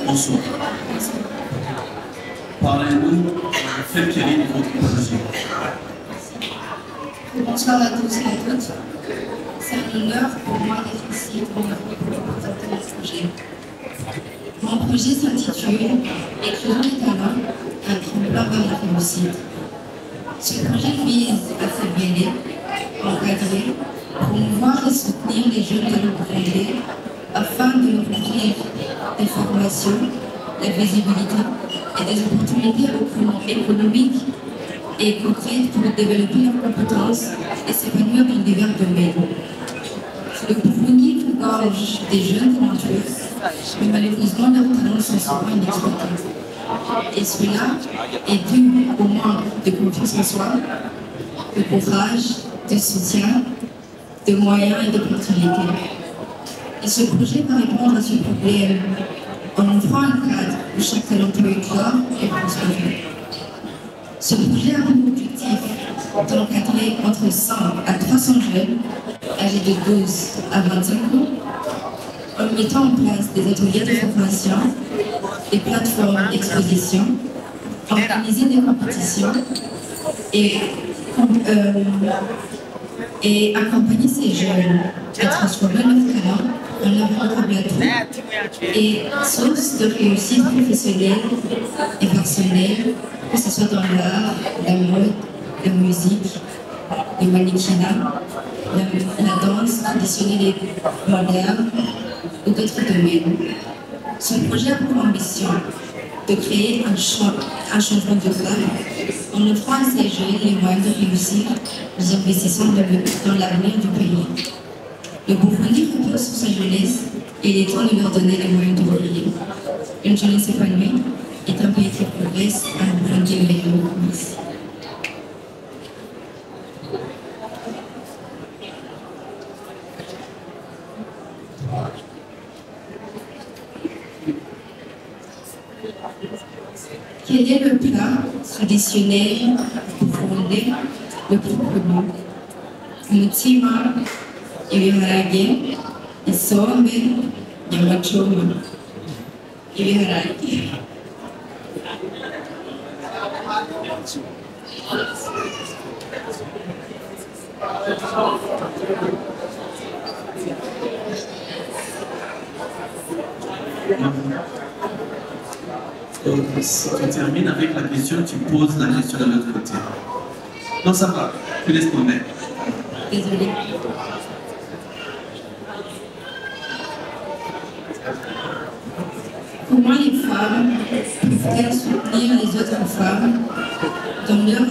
Bonsoir. Parlez-nous du fait quel est votre projet. Bonsoir à tous et à toutes. C'est un honneur pour moi d'être ici pour présenter mon projet. Mon projet s'intitule Écrivant les talents, un tremplin vers la réussite. Ce projet vise à se mêler, encadrer, promouvoir et soutenir les jeunes de notre projet afin de leur offrir des formations, de la visibilité et des opportunités économiques et concrètes pour développer leurs compétences et s'épanouir dans divers domaines. Le Burundi regorge des jeunes talentueux, mais malheureusement leurs talents sont souvent inexploités. Et cela est dû au manque de confiance en soi, de courage, de soutien, de moyens et d'opportunités. Et ce projet va répondre à ce problème en offrant un cadre où chaque talentueux éclore et prospère. Ce projet a pour objectif d'encadrer entre 100 à 300 jeunes âgés de 12 à 25 ans en mettant en place des ateliers de formation, des plateformes d'exposition, organiser des compétitions et accompagner ces jeunes à transformer leur talent en leur propre plateau et source de réussite professionnelle et personnelle, que ce soit dans l'art, la mode, la musique, le mannequinat, la danse traditionnelle et moderne ou d'autres domaines. Ce projet a pour ambition de créer un changement durable en offrant à ces jeunes les moyens de réussir les investissements dans l'avenir du pays. Le Burundi repose sur sa jeunesse et il est temps de leur donner les moyens de briller. Une jeunesse épanouie est un pays qui progresse, un Burundi meilleur. Merci. Quel est le plat traditionnel burundais le plus connu? Umutima, ibiharage, isombe, nyamachoma. Ibiharage. Si tu termines avec la question, tu poses la question de l'autre côté. Non, ça va, tu laisses tomber. Désolée. Comment les femmes peuvent-elles soutenir les autres femmes dans leur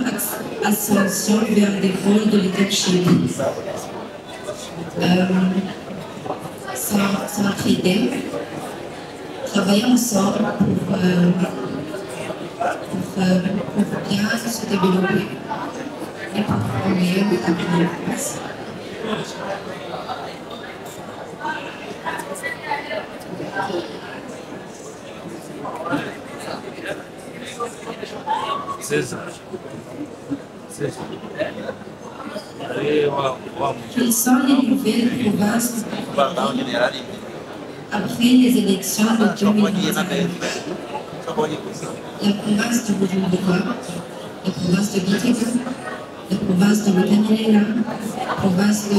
ascension vers des rôles de leadership? S'entraider, travailler ensemble pour bien se développer et pour un meilleur avenir. Merci. Quelles sont les nouvelles provinces après les élections de 2021? La province de Bujumbura, la province de Gitega, la province de Butanyerera, la province de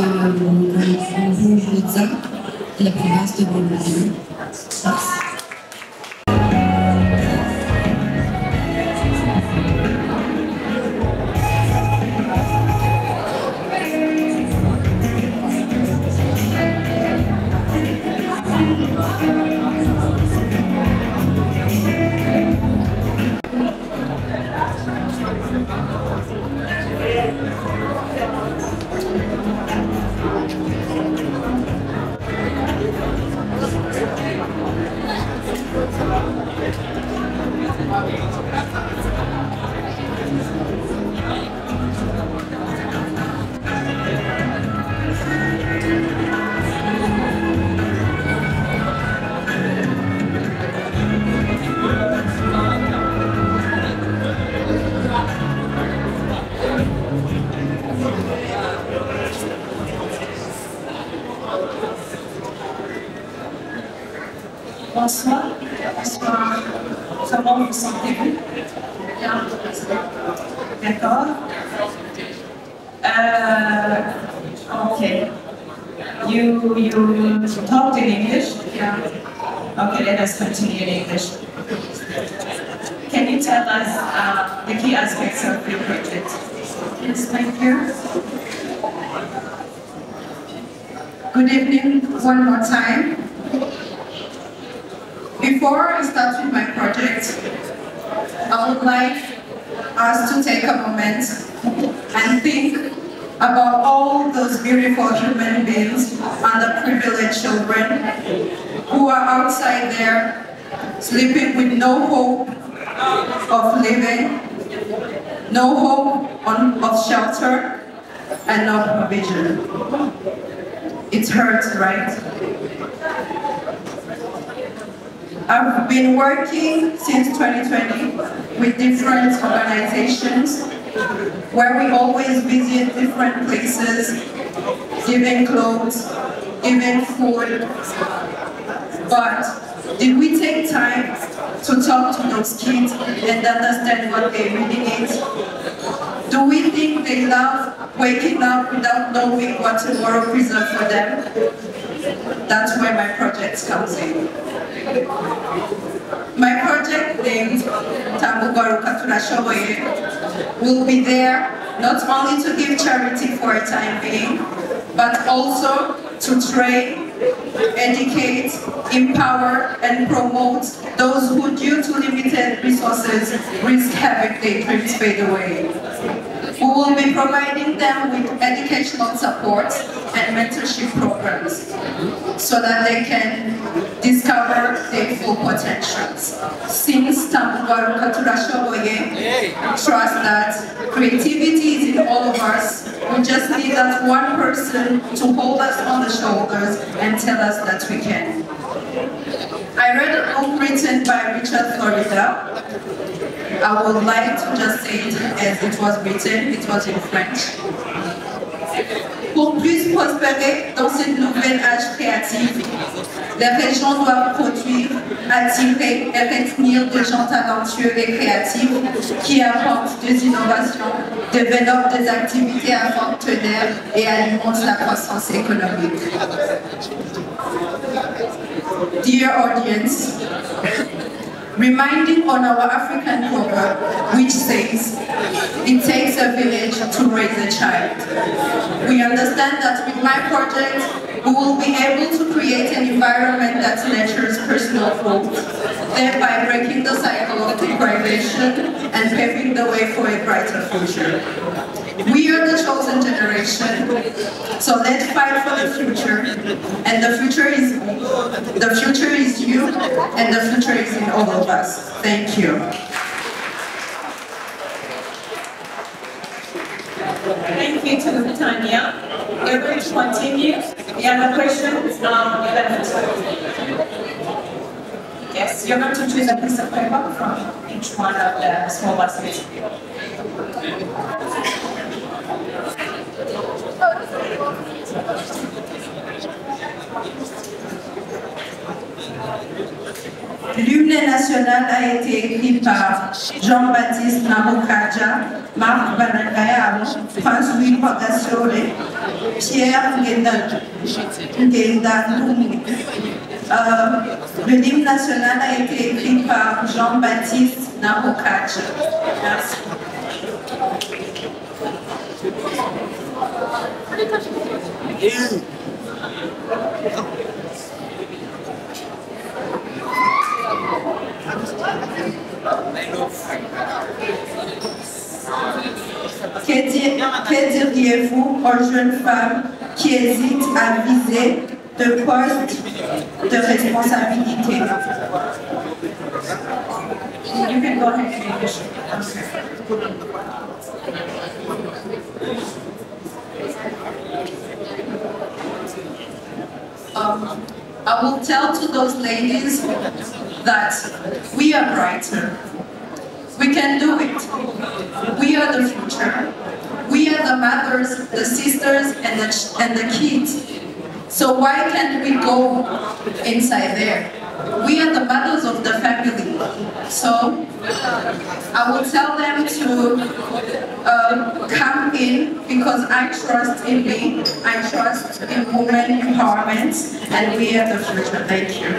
Mvuvuza et la province de Burundi. Merci. Bonsoir. Bonsoir. Comment vous sentez-vous? Bien. D'accord. Okay. You talked in English? Yeah. Okay, let us continue in English. Can you tell us the key aspects of your project? Yes, thank you. Good evening one more time. Before I start with my project, I would like us to take a moment and think about all those beautiful human beings and the privileged children who are outside there sleeping with no hope of living, no hope of shelter, and no provision. It hurts, right? I've been working since 2020 with different organizations where we always visit different places, giving clothes, giving food. But did we take time to talk to those kids and understand what they really need? Do we think they love waking up without knowing what tomorrow presents for them? That's where my project comes in. My project named Tambo Gwaruka Turashoboye will be there not only to give charity for a time being, but also to train, educate, empower, and promote those who, due to limited resources, risk having their dreams fade away. We will be providing them with educational support and mentorship programs so that they can discover their full potentials. Since Tambo Gwaruka Turashoboye trust that creativity is in all of us, we just need that one person to hold us on the shoulders and tell us that we can. I read a book written by Richard Florida. I would like to just say it as it was written, it was in French. Pour plus prospérer dans cette nouvelle âge créative, les régions doivent produire, attirer et retenir des gens talentueux et créatifs qui apportent des innovations, développent des activités à fort teneur et alimentent la croissance économique. Dear audience, reminding on our African proverb, which says, it takes a village to raise a child. We understand that with my project, we will be able to create an environment that nurtures personal growth, thereby breaking the cycle of deprivation and paving the way for a brighter future. We are the chosen generation, so let's fight for the future, and the future is you, and the future is in all of us. Thank you. Thank you to Tanya. We're going to continue. You have a question? Yes, you're going to choose a piece of paper from each one of the small baskets. L'hymne national a été écrit par Jean-Baptiste Namukaja, Marc Banagaya, François Pagassiore, Pierre Ngendanoumi. Le hymne national a été écrit par Jean-Baptiste Namukaja. Merci. Que diriez-vous aux jeunes femmes qui hésitent à viser de postes de responsabilité? You can go ahead and English. I will tell to those ladies that we are brighter. We can do it. We are the future. We are the mothers, the sisters, and the kids. So why can't we go inside there? We are the mothers of the family. So I will tell them to come in because I trust in me. I trust in women empowerment, and we are the future. Thank you.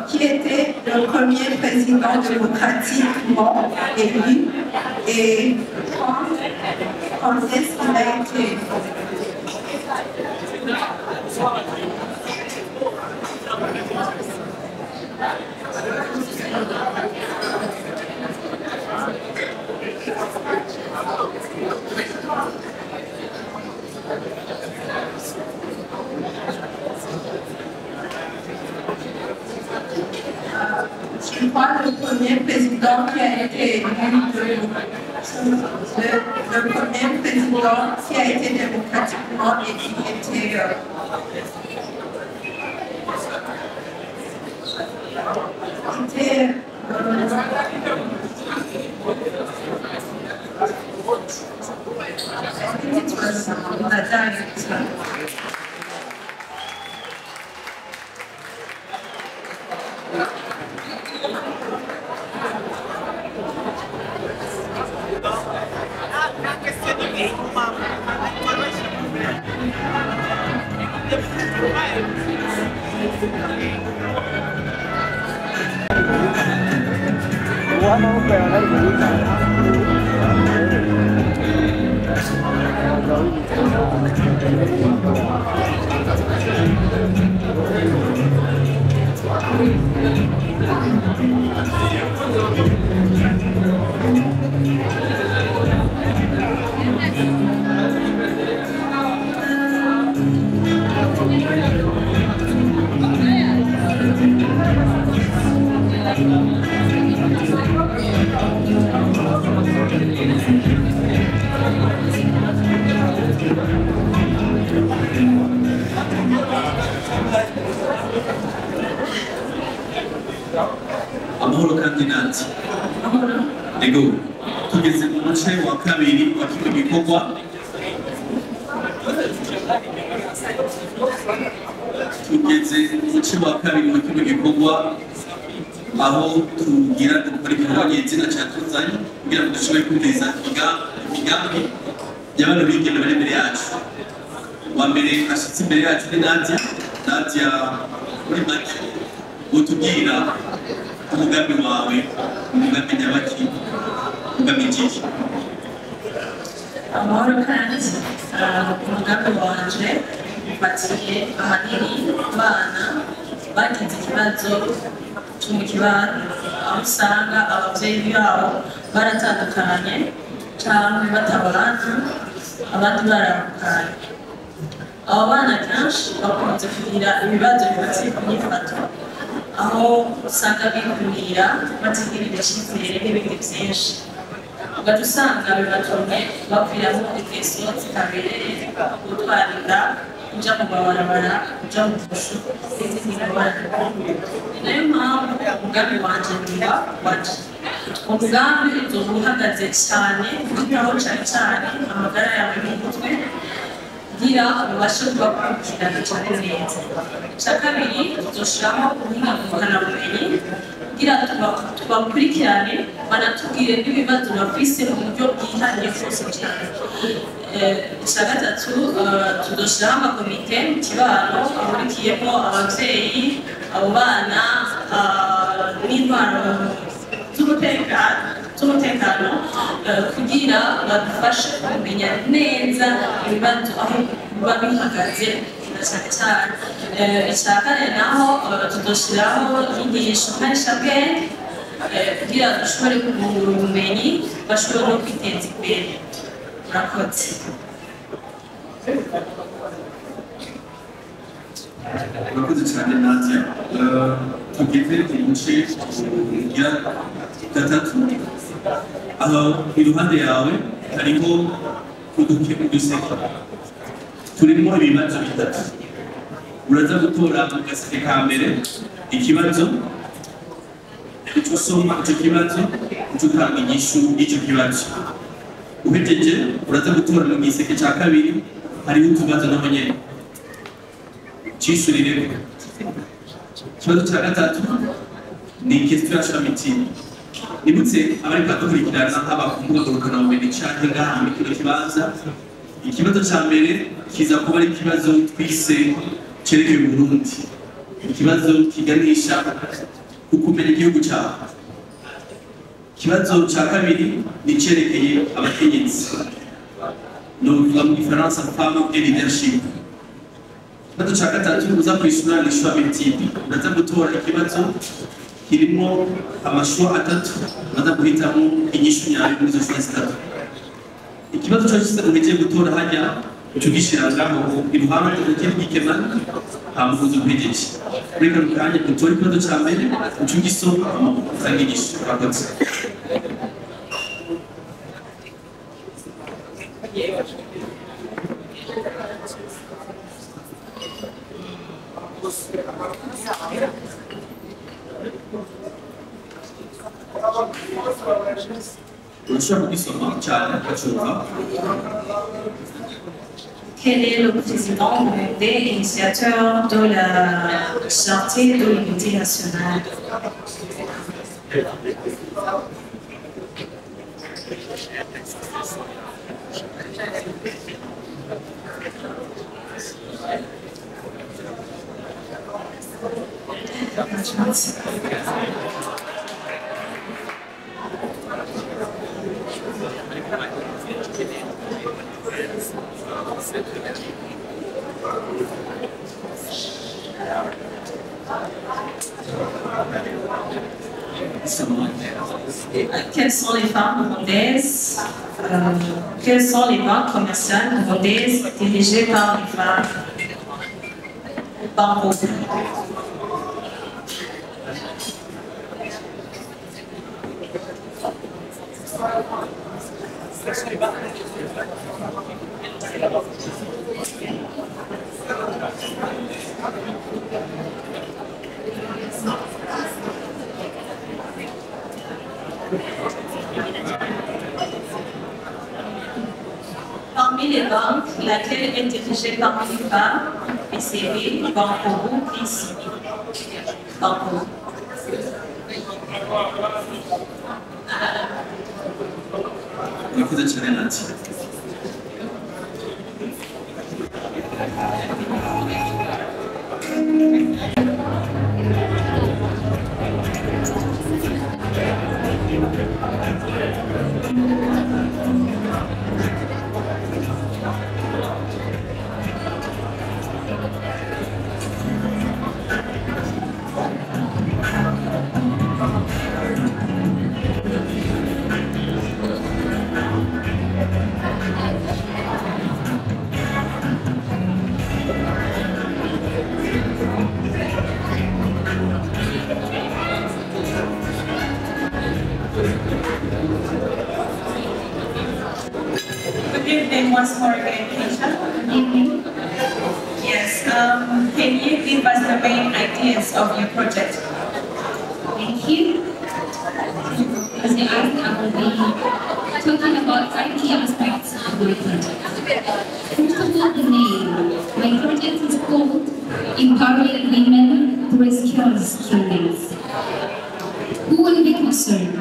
Qui était le premier président démocratiquement élu et quand est-ce qu'il a été? Je crois le premier président qui a été élu, le premier président qui a été démocratiquement élu amahoro kandi nanjye ego tugeze mu muce wa kabiri wa kino gikorwa aho tugira dukora igikorwa nyezina cyatuzanye kugira ngo dushobore kwiteza imigambi y'abantu bigeme bari imbere yacu. Wa mbere ashitse imbere yacu ni Nadia muri make utubwira umugambi wawe, umugambi nyabaki, umugambi njiki. Amahoro kandi umugambi wanje ufatiye ahanini abana bagize ikibazo cyo mu kibano, aho usanga ababyeyi babo baratandukanye cyangwa batabana, abandi baramukanye. Abo bana kenshi bakunze kugira ibibazo bifatiye ku myifato, aho usanga bikumira batigirira icyizere n'ibindi byinshi. Ugaca usanga bibatumye baviramo ingeso zitabereye, gutwarira, kuja mu mabarabara, kuja mu bushu n'izindi ngorane. Ni nayo mpamvu umugambi wanje niba waje. Umugambi uzoba uhagaze cyane kwitaho cyane cyane amagara yawe n'umutwe kugira ubashe kubakurikirana cyane neza. Icya kabiri tuzoshiramo ubuhinga ngurukanabumenyi kugira tubakurikirane banatubwire n'ibibazo bafise mu buryo bwihariye bwose cyane. Icya gatatu tuzoshiraho amakomite mu kibano ahurikiyemo ababyeyi, abo bana n'intwaro z'umutekano kugira badufashe kumenya neza ibibazo aho biba bihagaze na cyane cyane icya kane naho tudashyiraho inyigisho mpanishabwenge kugira ngo dushobore kungura ubumenyi bashobore no kwiteza imbere. Murakoze. Murakoze cyane Nadia. Tugeze mu gice ya gatatu, aho iruhande yawe hariho uduseke turimo ibibazo bitatu. Uraza gutora mu gaseke ka mbere ikibazo, uca usoma icyo kibazo, uca utanga inyishu y'icyo kibazo. Uhejeje uraza gutora mu giseke cya kabiri, hariho utubazo naho nyene cyishurireko. Ikibazo cya gatatu ni question ya shamitini. Nibutse abari badukurikirana haba ku mbuga ngurukanabumenyi canke ngaha muri kino kibanza, ikibazo cya mbere kiza kuba ari ikibazo twise cerekeye Burundi, ikibazo kiganisha ku kumenya igihugu cyawe. Ikibazo cya kabiri ni cerekeye abakenyezi, no kuvuga mu gifaransa femme et leadership. Ikibazo cya gatatu uza kwishura ni choix multiple, uraza gutora ikibazo kirimo amashusho atatu, uraza guhitamo inyishu nyayo muri izo choix zitatu. Ikibazo cyose ugiye gutora hajya uca ugishyira ngaho iruhande rw'igikemano hama uza uhejeje. Muri kano kanya utora ikibazo cya mbere uca ugisoma utanga inyishu. Murakoze. Quel est le président burundais initiateur de la charte de l'unité nationale? Quelles sont les femmes burundaises, quelles sont les banques commerciales burundaises dirigées par les femmes? Banco. Parmi les banques, laquelle est dirigée par une femme, BCB, Banco, ici. Banco. Murakoze cyane Nadia. Once more again, Keisha. Yes, can you give us the main ideas of your project? Thank you. As you asked, I will be talking about 5 key aspects of my project. First of all, the name. My project is called Empowering Women Through Skills Trainings. Who will be concerned?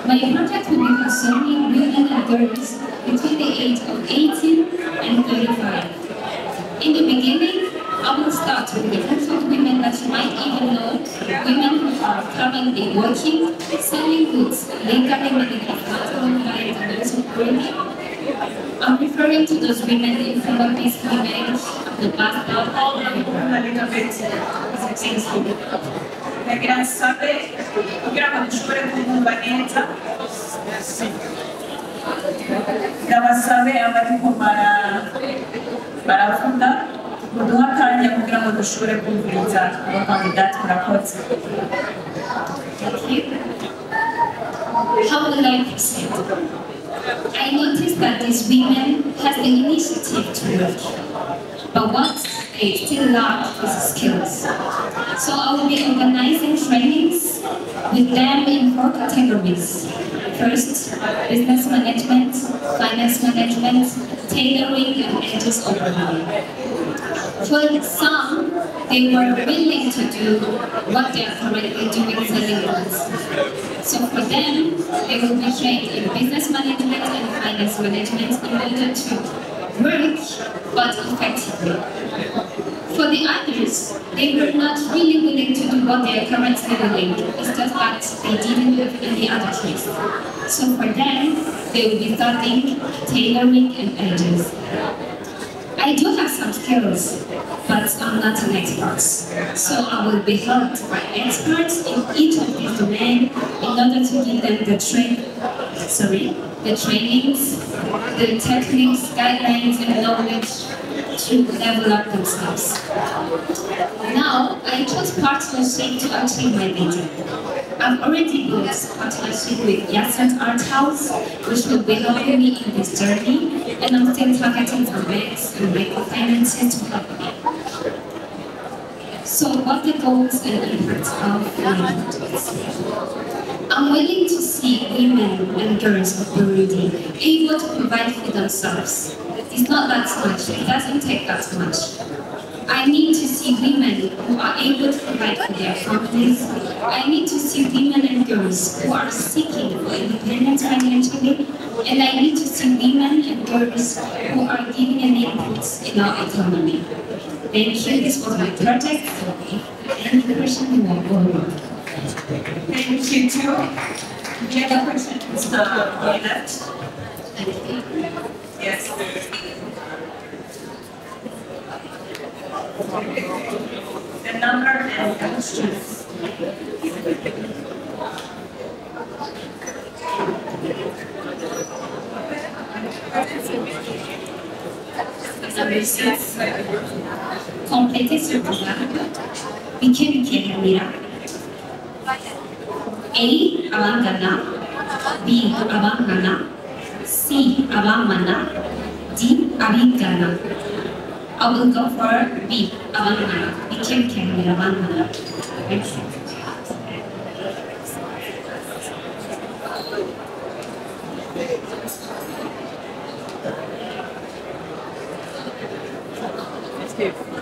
My project will be concerning women and girls between the age of 18 and 35. In the beginning, I will start with the group of women that you might even know, women who are currently working, selling goods legally manufactured by the laws of Burundi. I'm referring to those women in Zimbabwe's women the past Hold on a little bit. Thank you. Grazie kugira ngo dushobore kumva neza ndabasabe abariko baravuga muduha akanya kugira ngo dushobore kumviriza abakandidati murakoze. How will I proceed? I noticed that these women have the initiative to work, but what they still lack is skills. So I will be organizing trainings with them in 4 categories. First, business management, finance management, tailoring, and edges overhaul. For some, they were willing to do what they are currently doing selling goods. So for them, they will be trained in business management and finance management in order to work, but effectively. For the others, they were not really willing to do what they are currently doing. It's just that they didn't live in the other case. So for them, they will be studying tailoring and edges. I do have some skills, but I'm not an expert. So I will be helped by experts in each of these domains in order to give them the trainings, the techniques, guidelines, and knowledge to level up themselves. Now, I chose partnership to achieve my vision. I've already built a partnership with Yasset Art House, which will be helping me in this journey, and I'm still targeting for banks and microfinances to help me. So what the goals and impacts of my projects? I'm willing to see women and girls of Burundi able to provide for themselves. It's not that much, it doesn't take that much. I need to see women who are able to provide for their families. I need to see women and girls who are seeking for independence financially. And I need to see women and girls who are giving an input in our economy. Thank you, this was my project. Any question you want to go on? Thank you too. Do you have a question? Mr. Left? Yes. The number and the questions. Number 6. Complétez ce programme. Bike Hamira. A. Abangana. B. Abangana. C. Abamana. D. Abingana. I will go for B. Abangana. Bike Hamira Abangana. Thank you.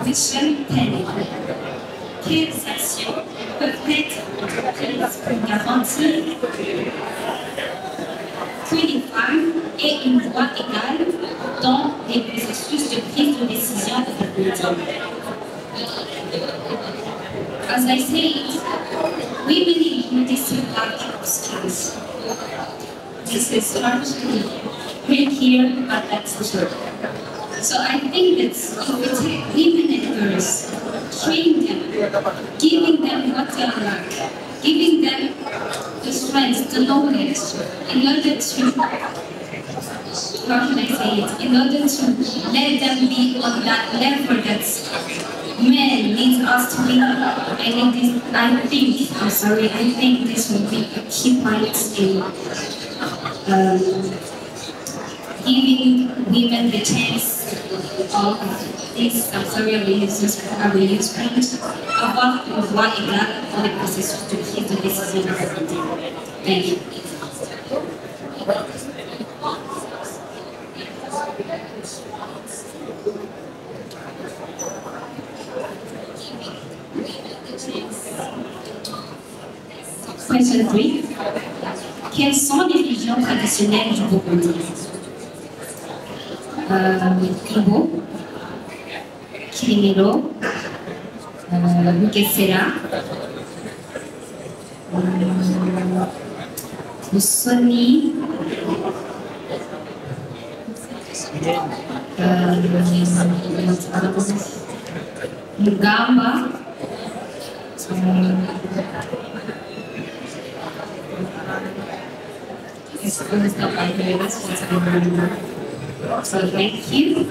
Question 10. Quelles actions peuvent être prises pour garantir que les femmes aient une voix égale dans les processus de prise de décision de la politique? As I said, women in Burundi still lack skills. This is hard to bring here, but that's true. So I think that if we take women and girls, train them, giving them what they lack, giving them the strength, the knowledge, in order to, how can I say it, in order to let them be on that level that men need us to be. I think this will be a key point in giving women the chance of this, I will use French, avoir une voix égale dans les processus de prise de décision de la santé. Thank you. Question 3. Quelles sont les religions traditionnelles du Burundi? Ibo, Kirimiro, Mugesera, Musoni, Mugamba, so thank you.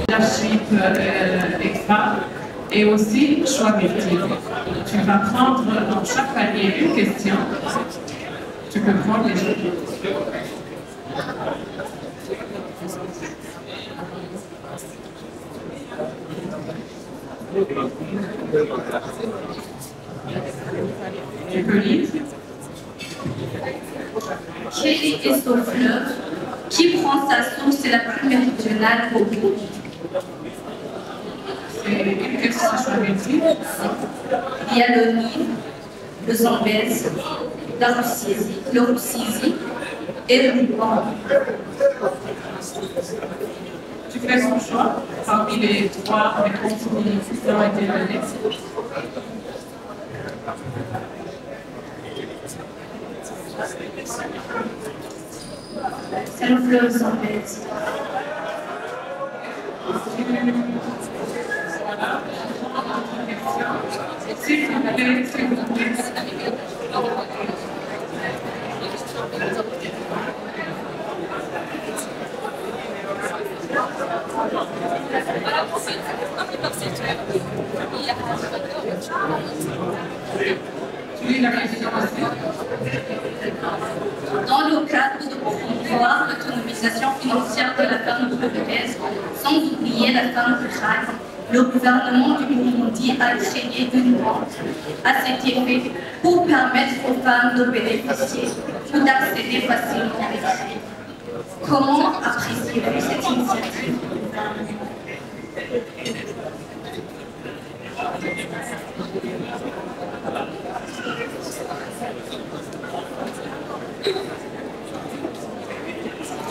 Leadership extra et aussi choix multiple. Tu vas prendre dans chaque palier une question. Tu peux prendre les jeux. Tu peux lire. Quel est ce fleuve qui prend sa source et la plus méridionale au bout? C'est une question à choix multiple. Il y a le Nil, le Zambèze, la le Rusizi et le Liban. Tu fais son choix parmi les trois réponses qui ont été données. C'est le fleuve Zambèze. S'il vous plaît, s'il vous plaît. Tu lis la question aussi. Dans le cadre de promouvoir l'autonomisation financière de la femme burundaise, sans oublier la femme rurale, le gouvernement du Burundi a créé une banque à cet effet pour permettre aux femmes de bénéficier ou d'accéder facilement à crédits. Comment appréciez-vous cette initiative?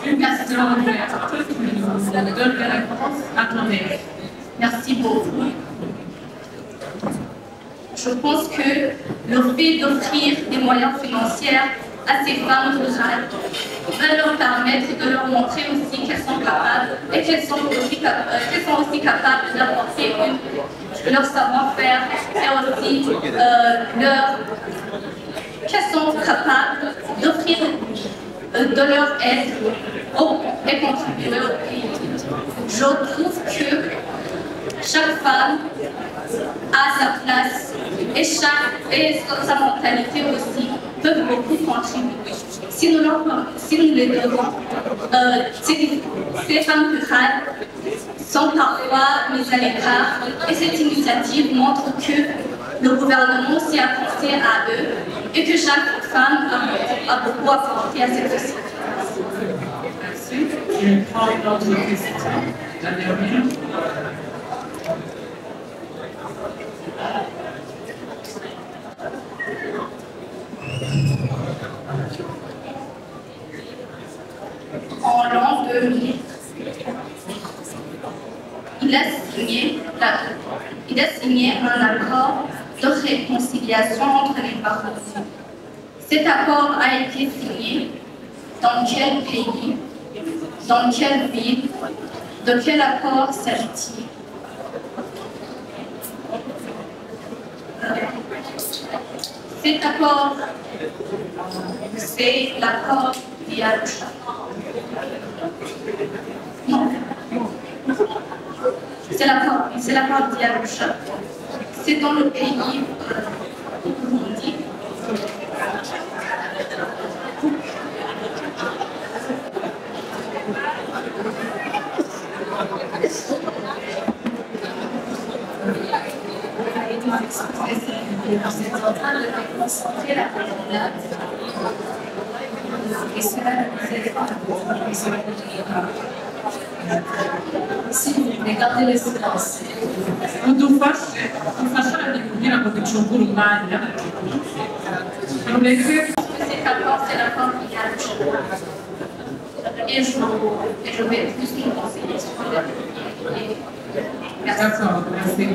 Une question ouverte. Tu nous donnes la réponse à ton aise. Merci beaucoup. Je pense que le fait d'offrir des moyens financiers à ces femmes rurales va leur permettre de leur montrer aussi qu'elles sont capables et qu'elles sont aussi capables d'apporter leur savoir-faire et aussi qu'elles sont capables d'offrir de leur aide et contribuer au pays. Je trouve que chaque femme a sa place et sa mentalité aussi peuvent beaucoup contribuer. Si nous les donnons, ces femmes rurales sont parfois mises à l'écart et cette initiative montre que le gouvernement s'y a pensé à eux et que chaque femme a beaucoup apporté à cette société. Merci. Je prends une autre question. La dernière. En l'an 2000, il a signé un accord de réconciliation entre les parents. Cet accord a été signé dans quel pays, dans quelle ville, de quel accord s'agit-il? Cet accord, c'est l'accord d'Arusha. Non. C'est l'accord d'Arusha. C'est dans le pays Burundi. Vous êtes en train de déconcentrer la candidate et cela ne vous aide pas. Si vous voulez garder le silence. Udufashe kugira ngo ducungure umwanya Donc les deux. C'est la forme qui a le choix. Et je vais plus y penser sur le. D'accord, merci.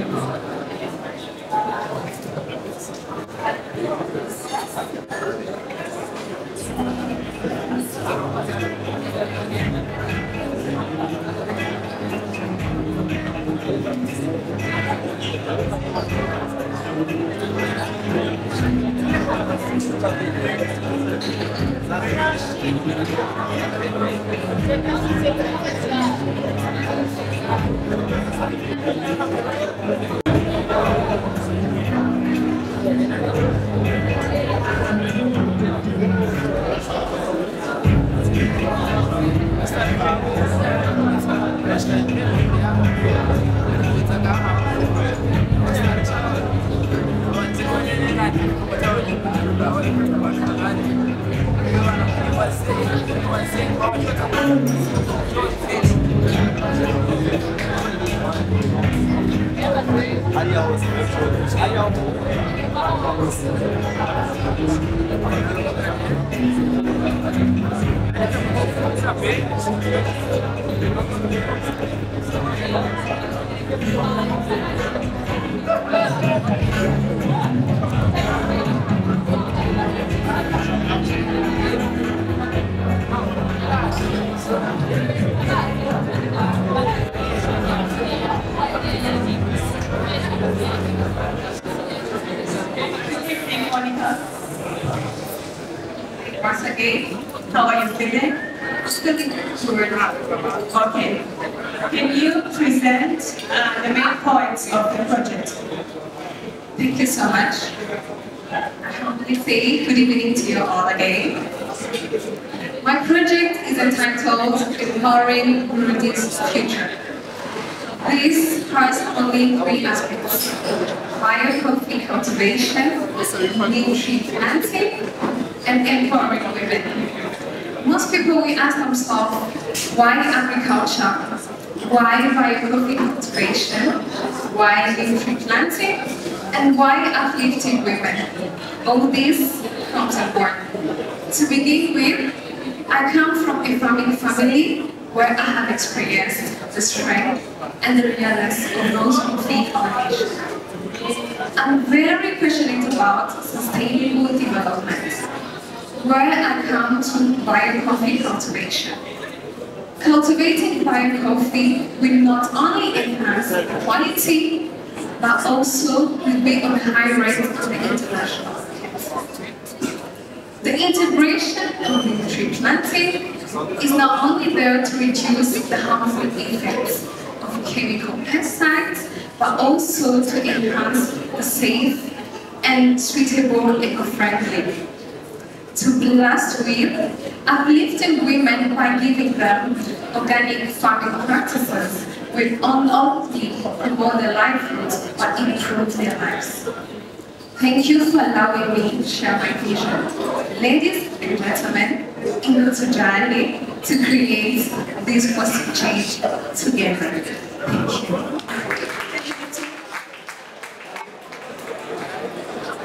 Once again, how are you feeling? Feeling good. Okay. Can you present the main points of the project? Thank you so much. I humbly say good evening to you all again. My project is entitled Empowering Burundi's Future. This has only 3 aspects: biocoffee cultivation, new tree planting, and empowering women. Most people will ask themselves, why agriculture? Why biocoffee cultivation? Why new tree planting? And why uplifting women? All this comes important. To begin with, I come from a farming family where I have experienced the strength and the realness of those who feed our nation. I'm very passionate about sustainable development, where I come to biocoffee cultivation. Cultivating biocoffee will not only enhance the quality, but also will be on a high rate on the international market. The integration of the tree planting is not only there to reduce the harmful effects of chemical pesticides, but also to enhance the safe and suitable eco-friendly. To blast with uplifting women by giving them organic farming practices will not only promote their livelihoods, but improve their lives. Thank you for allowing me to share my vision. Ladies and gentlemen, in Rutujali, to create this positive change together. Thank you.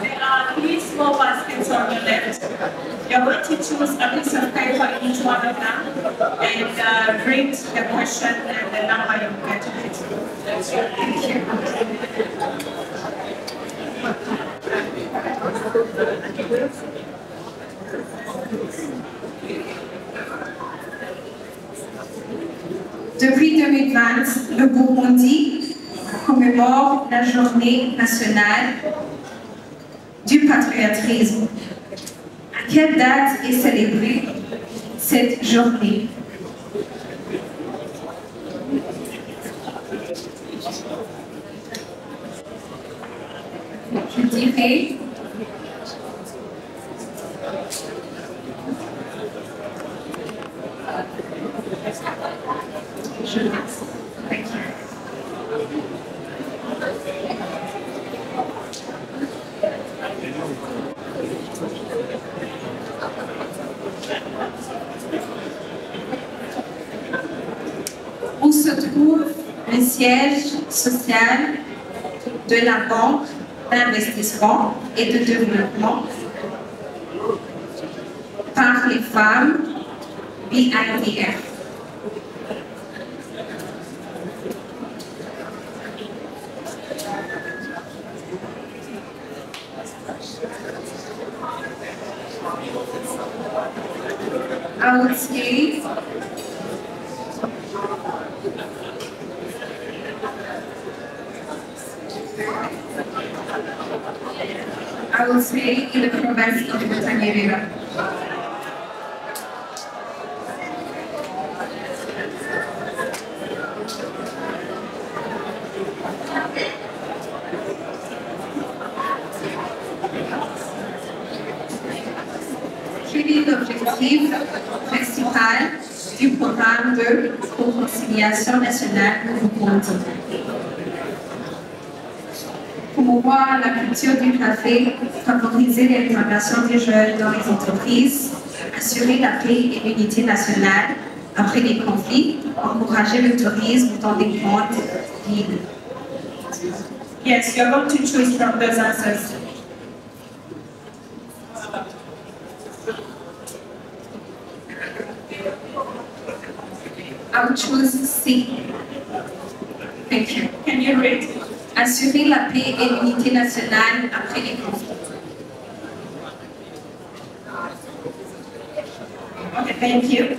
There are 3 small baskets on your left. You're going to choose a piece of paper in each one of them and read the question and the number you get to it. Thank you. Depuis 2020, le Burundi commémore la journée nationale du patriotisme. À quelle date est célébrée cette journée? Je dirais Thank you. Où se trouve le siège social de la Banque d'investissement et de développement par les femmes, BITF. I would say in the province of Montagnera. Quel est l'objectif principal du programme de conciliation nationale que vous comptez? Promouvoir la culture du café, favoriser l'intégration des jeunes dans les entreprises, assurer la paix et l'unité nationale après les conflits, encourager le tourisme dans des grandes villes. Yes, you're going to choose from those answers. I would choose C. Thank you. Can you read? Assurer la paix et l'unité nationale après les conflits. Okay, thank you.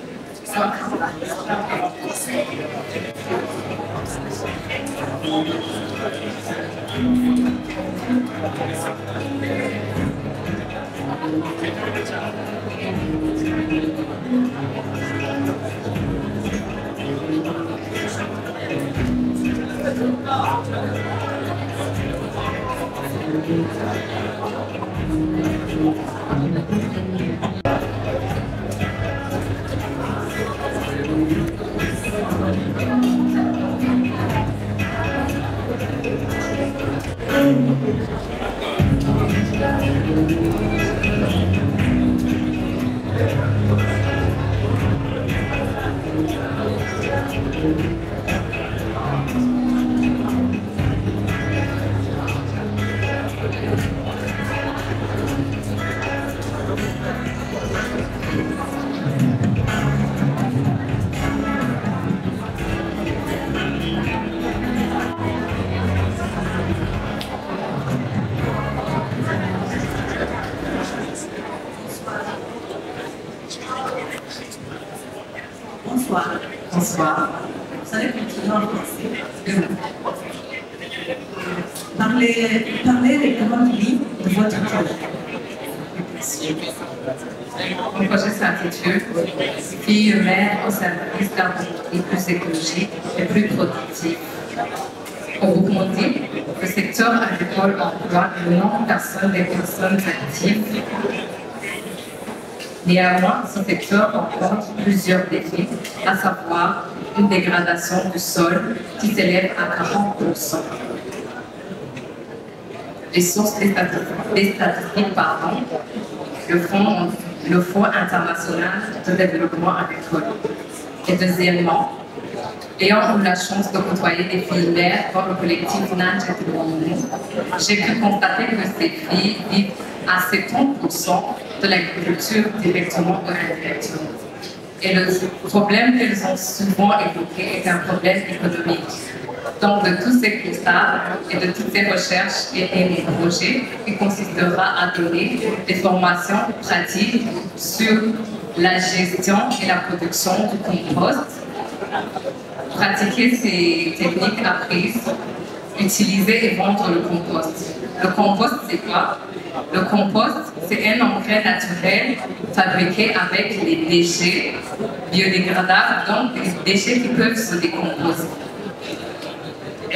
Bonsoir. Bonsoir. Vous allez continuer en français. Parlez les grandes lignes de votre projet. Mon projet s'intitule « Filles humaines au service d'un monde plus écologique et plus productif ». Au Burundi, le secteur agricole emploie de nombreuses personnes, des personnes actives. Néanmoins, ce secteur rencontre plusieurs défis, à savoir une dégradation du sol qui s'élève à 40%. Les sources des statistiques, le Fonds international de développement agricole. Et deuxièmement, ayant eu la chance de côtoyer des filles mères dans le collectif Nanja Tuwamu, j'ai pu constater que ces filles vivent à 70% de l'agriculture directement ou indirectement. Et le problème qu'elles ont souvent évoqué est un problème économique. Donc, de tous ces constats et de toutes ces recherches et mon projet, il consistera à donner des formations pratiques sur la gestion et la production du compost, pratiquer ces techniques apprises, utiliser et vendre le compost. Le compost, c'est quoi? Le compost, c'est un engrais naturel fabriqué avec les déchets biodégradables, donc les déchets qui peuvent se décomposer.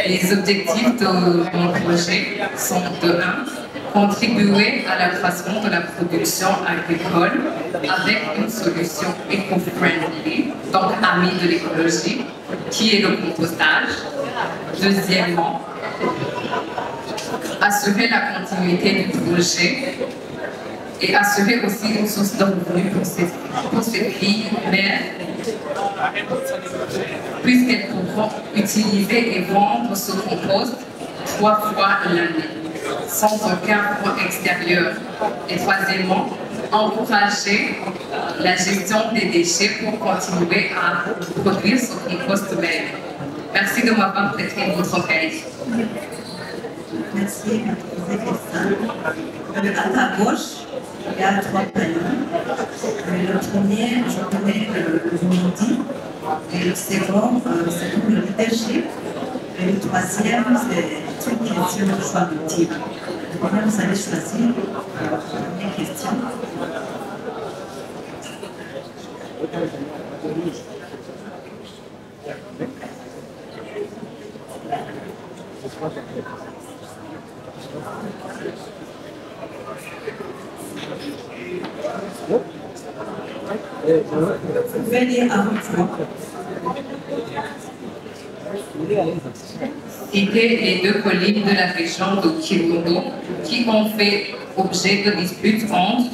Les objectifs de mon projet sont de 1. Contribuer à l'accroissement de la production agricole avec une solution éco-friendly, donc amie de l'écologie, qui est le compostage. Deuxièmement, assurer la continuité du projet et assurer aussi une source de revenus pour ces filles mères, puisqu'elles pourront utiliser et vendre ce compost 3 fois l'année, sans aucun fonds extérieur. Et troisièmement, encourager la gestion des déchets pour continuer à produire ce compost vert. Merci de m'avoir prêté votre oreille. Merci, Mademoiselle. À ta gauche, il y a 3 panneaux. Le premier, je connais le Burundi. Et le second, c'est pour le leadership. Et le troisième, c'est une question de choix multiple. Vous allez choisir la première question. Vous pouvez lire à votre voix. Citer les 2 collines de la région de Kirundo qui ont fait objet de disputes entre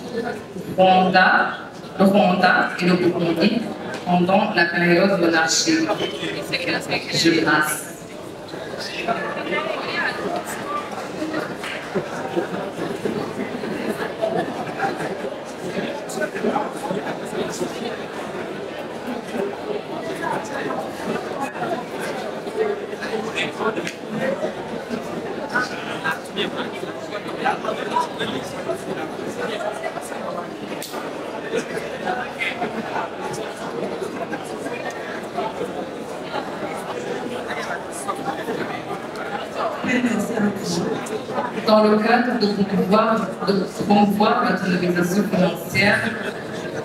le Rwanda et le Burundi pendant la période monarchique. Je passe. Dans le cadre de promouvoir l'autonomisation financière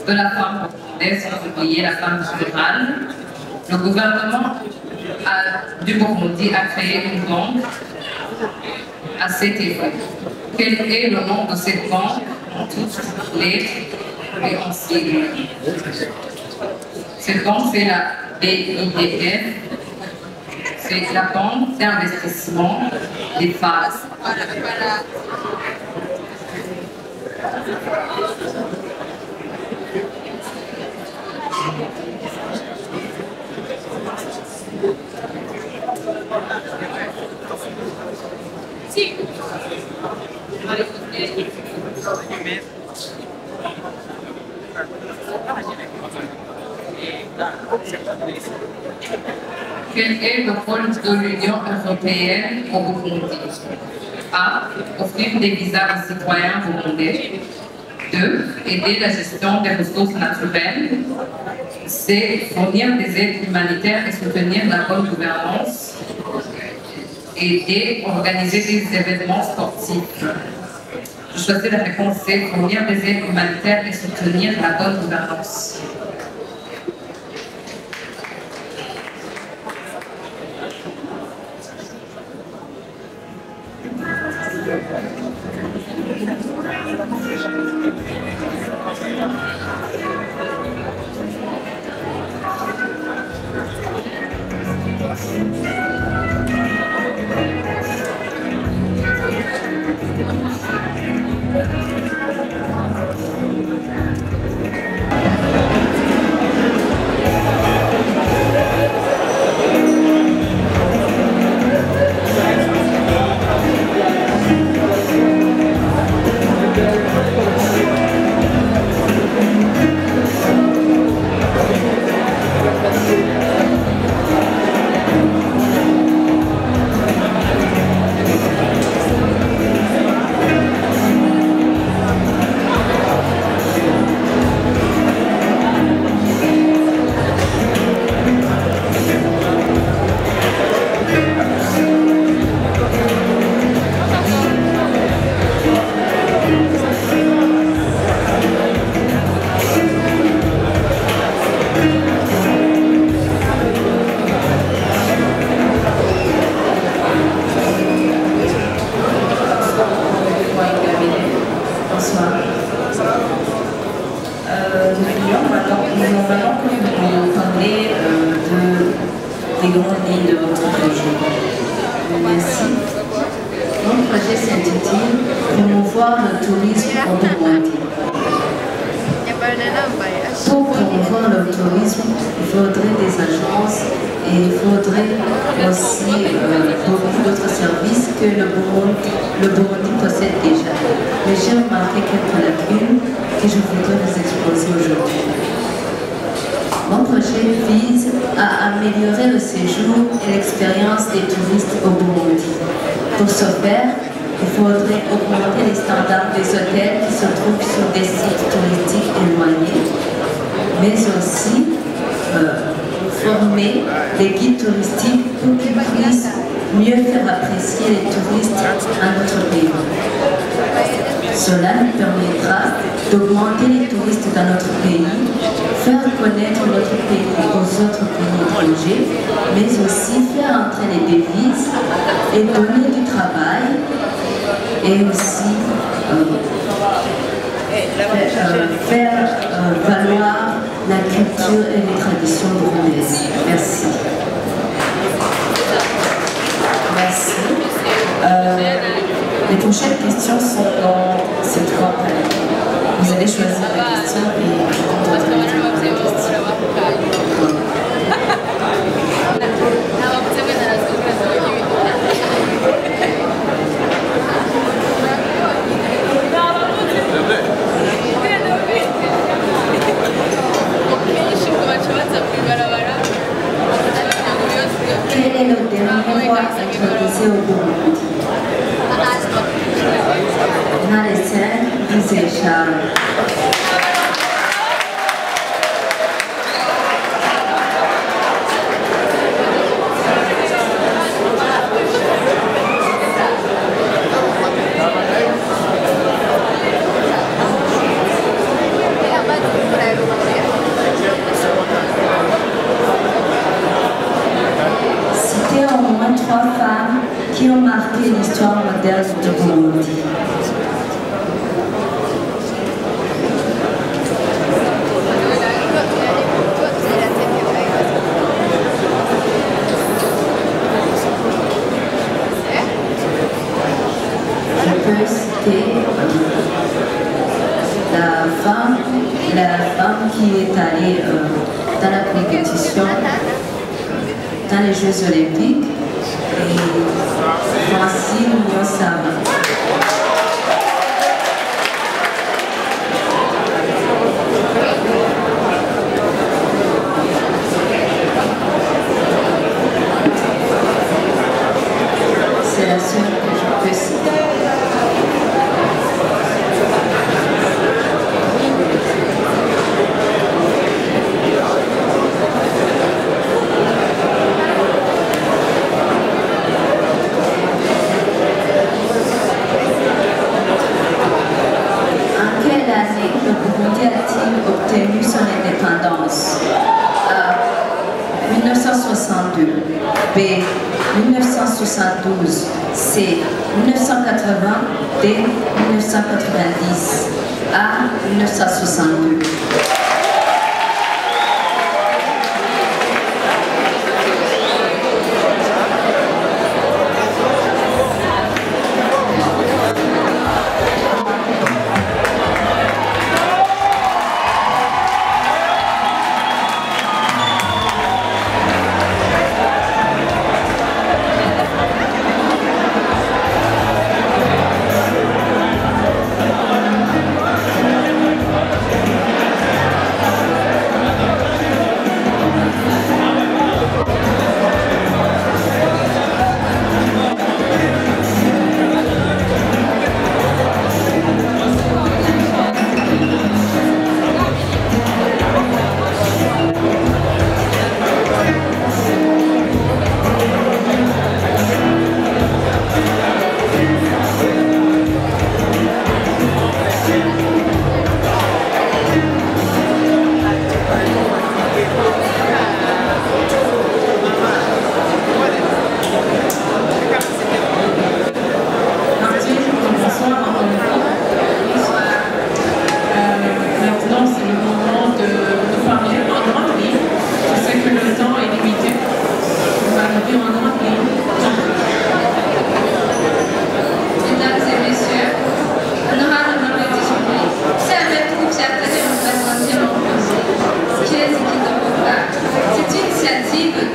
de la femme burundaise, en particulier la femme rurale, le gouvernement du Burundi a créé une banque à cet effet. Quel est le nom de cette banque en toutes lettres et en sigles? Cette banque, c'est la BIDF. C'est la banque d'investissement des femmes. Si. Quel est le rôle de l'Union européenne au Burundi? A. Offrir des visas aux citoyens burundais. 2. Aider la gestion des ressources naturelles. C. Fournir des aides humanitaires et soutenir la bonne gouvernance. Et D. Organiser des événements sportifs. Je choisis la réponse C. Fournir des aides humanitaires et soutenir la bonne gouvernance. Et il faudrait aussi beaucoup d'autres services que le Burundi possède déjà. Mais j'ai remarqué quelques lacunes que je voudrais vous exposer aujourd'hui. Mon projet vise à améliorer le séjour et l'expérience des touristes au Burundi. Pour ce faire, il faudrait augmenter les standards des hôtels qui se trouvent sur des sites touristiques éloignés, mais aussi former les guides touristiques pour qu'ils puissent mieux faire apprécier les touristes à notre pays. Cela nous permettra d'augmenter les touristes dans notre pays, faire connaître notre pays aux autres pays étrangers, mais aussi faire entrer les devises et donner du travail et aussi faire valoir la culture et les traditions burundaises. Merci. Merci. Les prochaines questions sont dans ces trois panels. Vous allez choisir la question et on doit répondre à la question. Quel est le dernier roi introduit au Burundi? Nalesen Charles. Citez au moins 3 femmes qui ont marqué l'histoire moderne du Burundi. Je peux citer la femme qui est allée dans la compétition, dans les Jeux Olympiques, et Francine Nyosaba. C'est la seule que je peux citer. Le Burundi a-t-il obtenu son indépendance? A. 1962. B. 1972. C. 1980. D. 1990. A. 1962.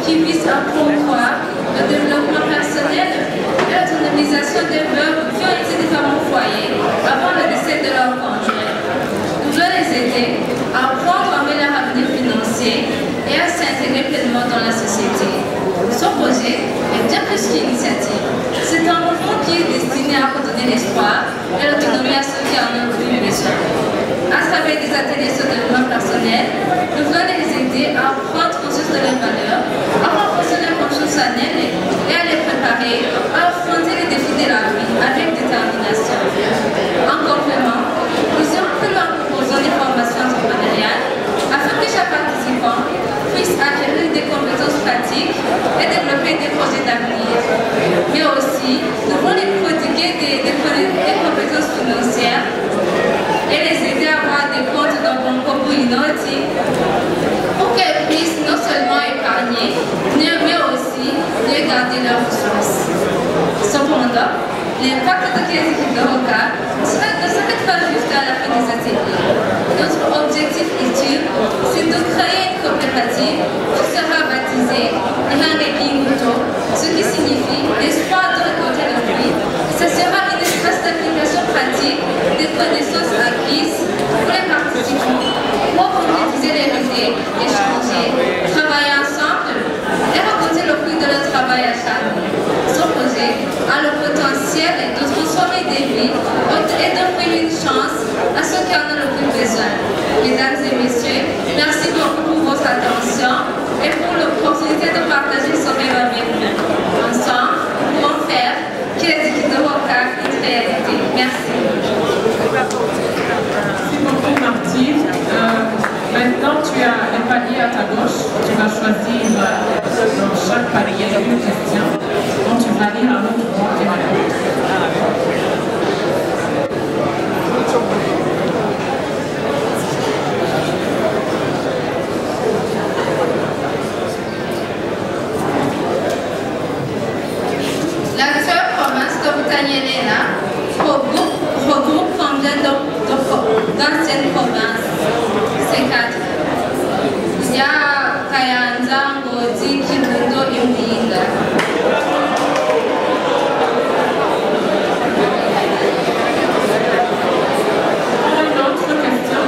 qui vise à promouvoir le développement personnel et l'autonomisation des veuves qui ont été différents foyers avant le décès de leur conjoint. Nous voulons les aider à prendre en main leur avenir financier et à s'intégrer pleinement dans la société. Ce projet est bien plus qu'une initiative. C'est un mouvement qui est destiné à redonner l'espoir et l'autonomie à ceux qui en ont plus besoin. À travers des ateliers sur le développement personnel, nous voulons les aider à prendre conscience de leurs valeurs, à renforcer leur confiance en elles et à les préparer à affronter les défis de la vie avec détermination. En complément, nous irons plus loin en proposant des formations entrepreneuriales afin que chaque participant puisse acquérir des compétences pratiques et développer des projets d'avenir. Mais aussi, nous voulons les prodiguer des compétences financières et les aider à avoir des comptes dans Banco Inoti pour qu'elles puissent non seulement épargner, mais aussi mieux garder leurs ressources. Cependant, l'impact de ces équipes de Roca ne serait pas juste à la fin des ateliers. Notre objectif utile, c'est de créer une coopérative qui sera baptisée Irangeki Muto, ce qui signifie l'espoir de récolter le fruit. Ce sera une espace d'application pratique des connaissances acquises pour les participants pour concrétiser les idées, échanger, travailler ensemble et récolter le fruit de leur travail à chaque mois. Ce projet a le potentiel de transformer des vies et d'offrir une chance à ceux qui en ont le plus besoin. Mesdames et messieurs, merci beaucoup pour votre attention et pour l'opportunité de partager ce rêve avec vous. Ensemble, nous pouvons faire que les équipes de Roca une réalité. Merci. Merci beaucoup, Martine. Maintenant, tu as un panier à ta gauche. Tu vas choisir dans chaque panier une question dont tu vas lire à l'autre bout et répondre. L'actuelle province de Butanyelena regroupe combien d'anciennes provinces? C'est 4. Il y a Kayanza, Ngodi, Kibundo et Muyinga. Une autre question.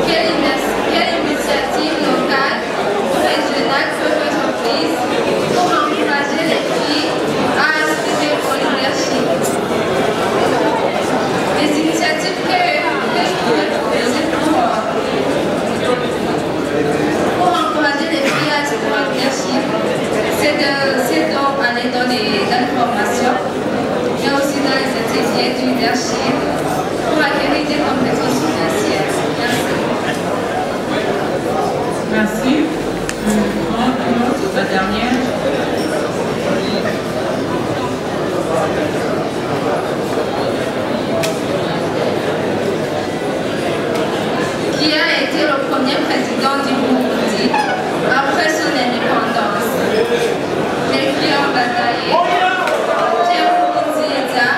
Quelle initiative locale ou régionale peut être prise pour encourager les filles à aspirer au leadership? Les initiatives que je pourrais proposer pour encourager les filles à aspirer au leadership, c'est d'aller dans les formations, mais aussi dans les ateliers du leadership pour acquérir des compétences financières. Merci. Merci. La dernière. Qui a été le premier président du Burundi après son indépendance? Melchior Ndadaye, Pierre Nkurunziza,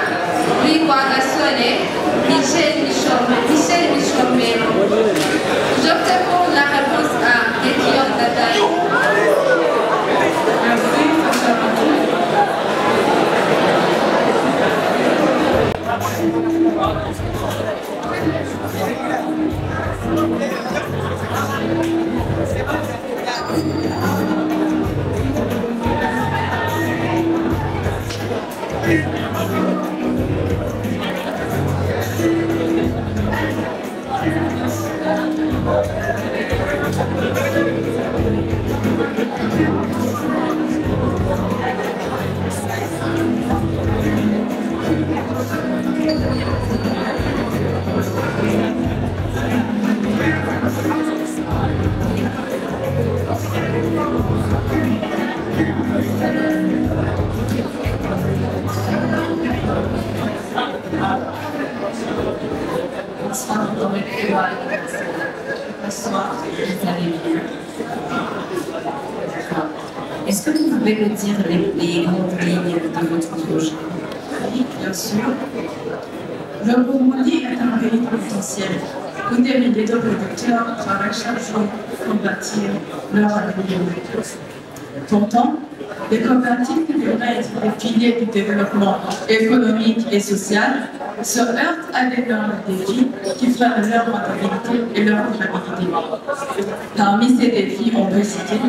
Louis Rwagasore, Michel Michombero. J'opte pour la réponse A, Melchior Ndadaye. Merci, ça sera Merci. nous dire les grandes lignes de votre projet? Oui, bien sûr. Le Burundi est un pays potentiel où des milliers de producteurs travaillent chaque jour pour bâtir leur avenir. Pourtant, les coopératives qui devraient être des piliers du développement économique et social se heurtent à d'énormes défis qui freinent leur rentabilité et leur durabilité. Parmi ces défis, on peut citer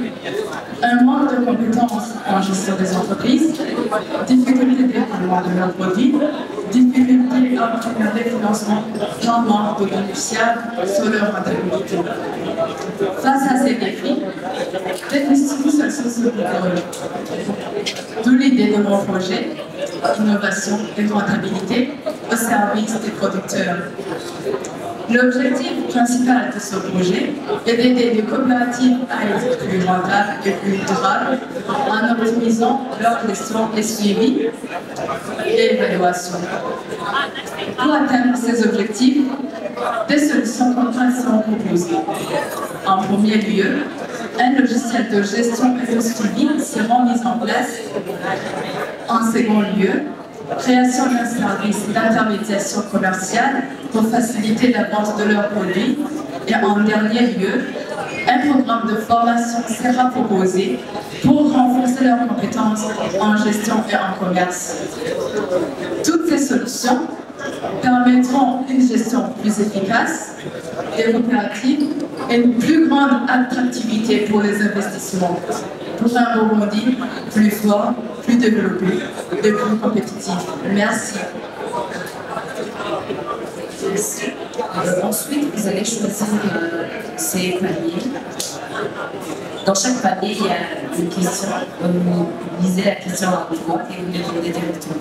un manque de compétences en gestion des entreprises, difficulté de déploiement de leurs produits, difficulté à obtenir des financements par manque de données fiables sur leur rentabilité. Face à ces défis, des institutions se proposent. D'où l'idée de mon projet, innovation et rentabilité au service des producteurs. L'objectif principal de ce projet est d'aider les coopératives à être plus rentables et plus durables en optimisant leur gestion et suivi et évaluation. Pour atteindre ces objectifs, des solutions concrètes sont proposées. En premier lieu, un logiciel de gestion et de suivi sera mis en place. En second lieu, création d'un service d'intermédiation commerciale pour faciliter la vente de leurs produits. Et en dernier lieu, un programme de formation sera proposé pour renforcer leurs compétences en gestion et en commerce. Toutes ces solutions permettront une gestion plus efficace des coopératives et une plus grande attractivité pour les investissements, pour un Burundi plus fort, plus développé et plus compétitif. Merci. Ensuite, vous allez choisir ces paniers. Dans chaque panier, il y a une question. Vous lisez la question à droite et vous répondez directement.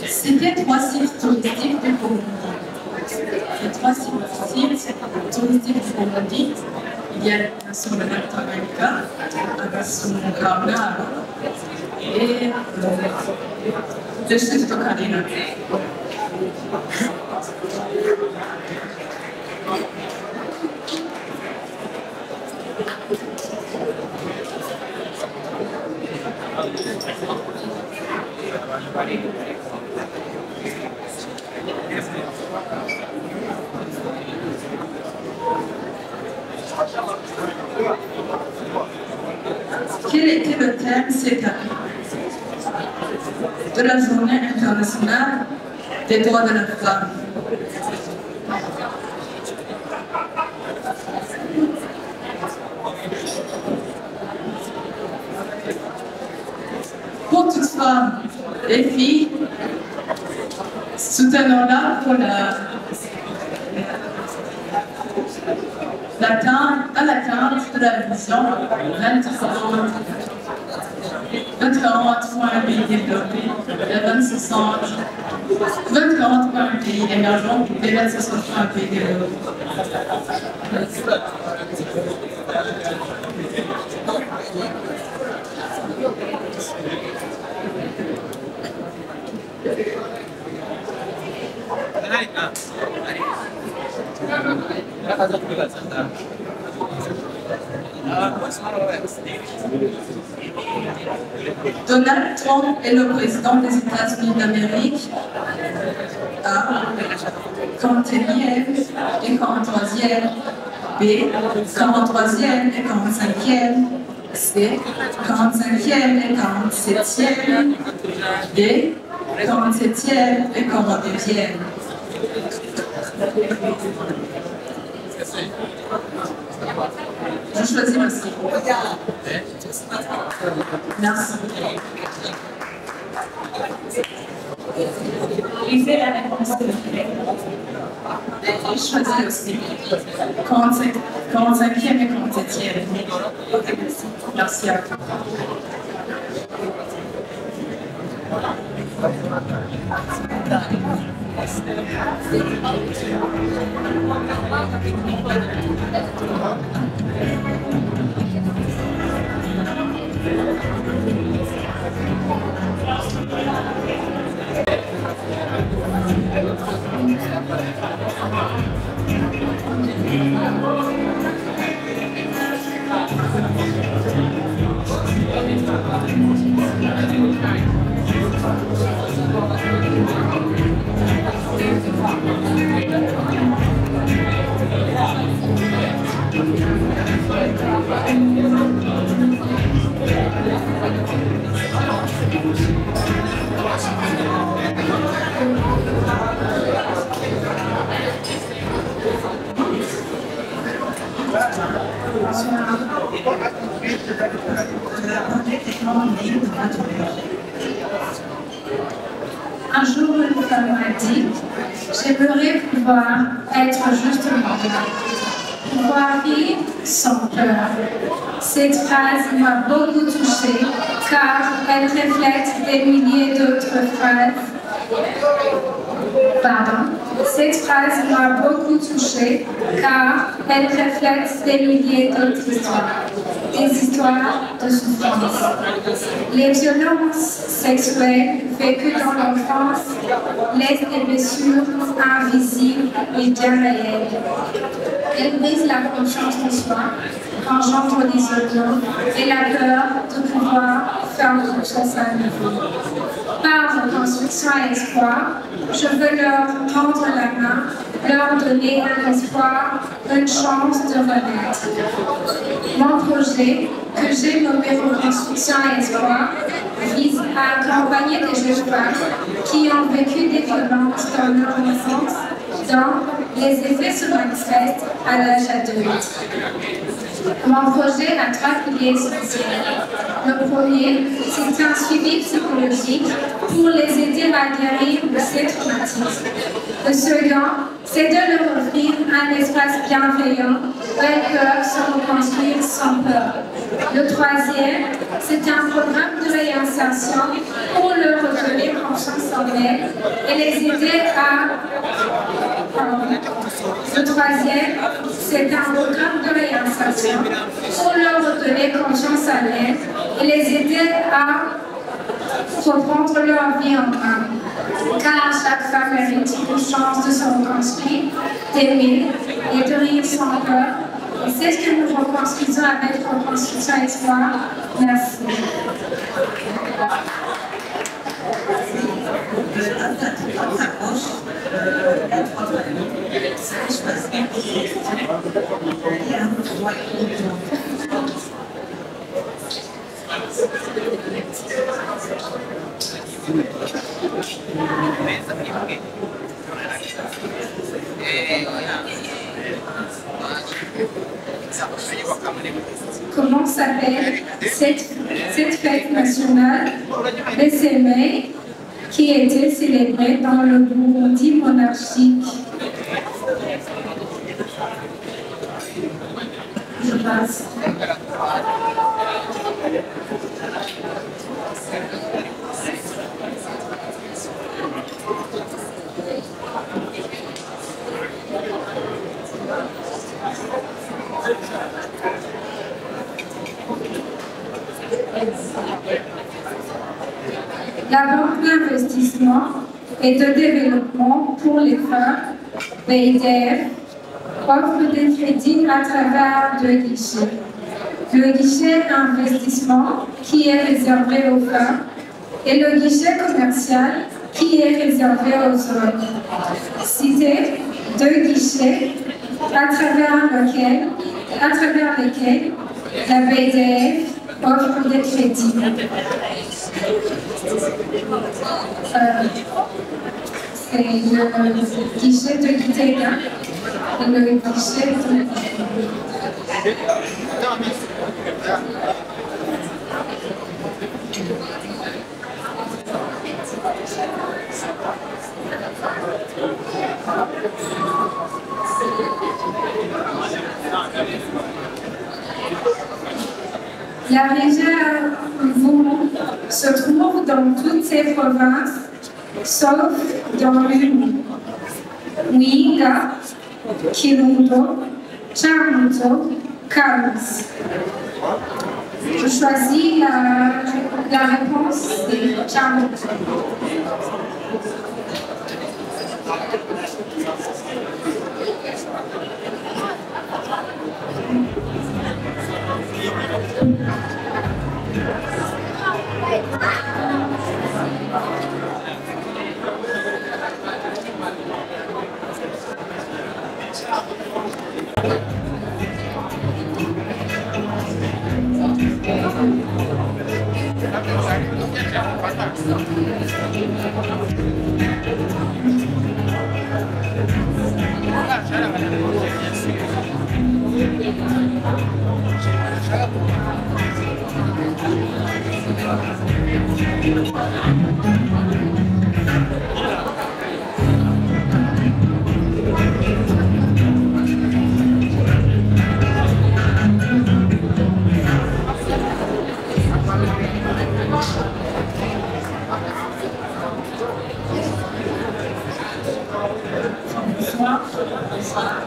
C'était 3 sites touristiques du Burundi. Les 3 sites touristiques du Burundi, il y a sur le lac Tanganyika, avec son Kabla et le site de Karina. Quel était le thème cette année de la Journée internationale des droits de la femme? Pour toutes femmes et filles, soutenons-la pour l'atteinte de la vision 2040 pour un pays développé et 2060 pour un pays émergent et 2060 pour un pays développé. Donald Trump est le président des États-Unis d'Amérique. A. 41e et 43e. B. 43e et 45e. C. 45e et 47e. D. 47e et 42e. Je choisis aussi. Merci. Lisez la réponse de je choisis aussi. 45e et 47e. Merci à vous. Un jour, une femme m'a dit, j'aimerais pouvoir être justement là, pouvoir vivre sans peur. Cette phrase m'a beaucoup touchée car elle reflète des milliers d'autres phrases. Cette phrase m'a beaucoup touchée car elle reflète des milliers d'autres histoires, des histoires de souffrance. Les violences sexuelles vécues dans l'enfance laissent des blessures invisibles et bien réelles. Elles brisent la confiance en soi, engendrent l'isolement et la peur de pouvoir faire quelque chose à nouveau. Par reconstruction et espoir, je veux leur tendre la main, leur donner un espoir, une chance de renaître. Mon projet, que j'ai nommé Reconstruction et Espoir, vise à accompagner des jeunes femmes qui ont vécu des violences dans leur enfance, dont les effets se manifestent à l'âge adulte. Mon projet a 3 piliers essentiels. Le premier, c'est un suivi psychologique pour les aider à guérir de ces traumatismes. Le second, c'est de leur offrir un espace bienveillant où elles peuvent se reconstruire sans peur. Le troisième, c'est un programme de réinsertion pour leur redonner confiance en elles et les aider Le troisième, c'est un programme de réinsertion pour leur redonner confiance en elles et les aider à reprendre leur vie en main. Car chaque femme mérite une chance de se reconstruire, d'aimer et de rire sans peur. Et c'est ce que nous reconstruisons avec Reconstruction et Espoir. Merci. Comment s'appelle cette fête nationale des Sémènes qui était célébrée dans le Burundi monarchique? Je passe. La Banque d'investissement et de développement pour les femmes, BIDF, offre des crédits à travers 2 guichets. Le guichet investissement qui est réservé aux femmes et le guichet commercial qui est réservé aux hommes. Citer 2 guichets à travers lesquels la BIDF offre des crédits. C'est le guichet de Gitega et le guichet de... La région Vumu se trouve dans toutes ces provinces, sauf dans l'une. Muyinga, Kirundo, Changuzo, Karuzi. Je choisis la réponse de Changuzo.